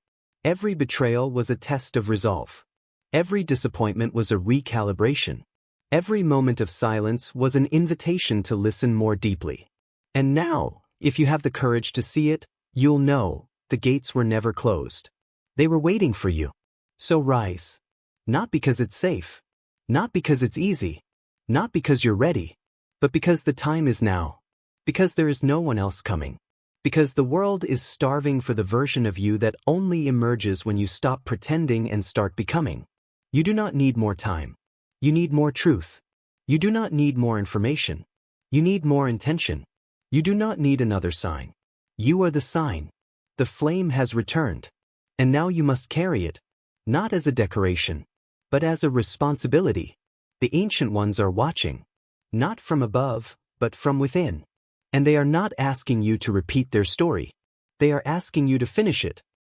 Every betrayal was a test of resolve. Every disappointment was a recalibration. Every moment of silence was an invitation to listen more deeply. And now, if you have the courage to see it, you'll know the gates were never closed. They were waiting for you. So rise. Not because it's safe. Not because it's easy. Not because you're ready. But because the time is now. Because there is no one else coming. Because the world is starving for the version of you that only emerges when you stop pretending and start becoming. You do not need more time. You need more truth. You do not need more information. You need more intention. You do not need another sign. You are the sign. The flame has returned. And now you must carry it. Not as a decoration, but as a responsibility. The ancient ones are watching. Not from above, but from within. And they are not asking you to repeat their story. They are asking you to finish it.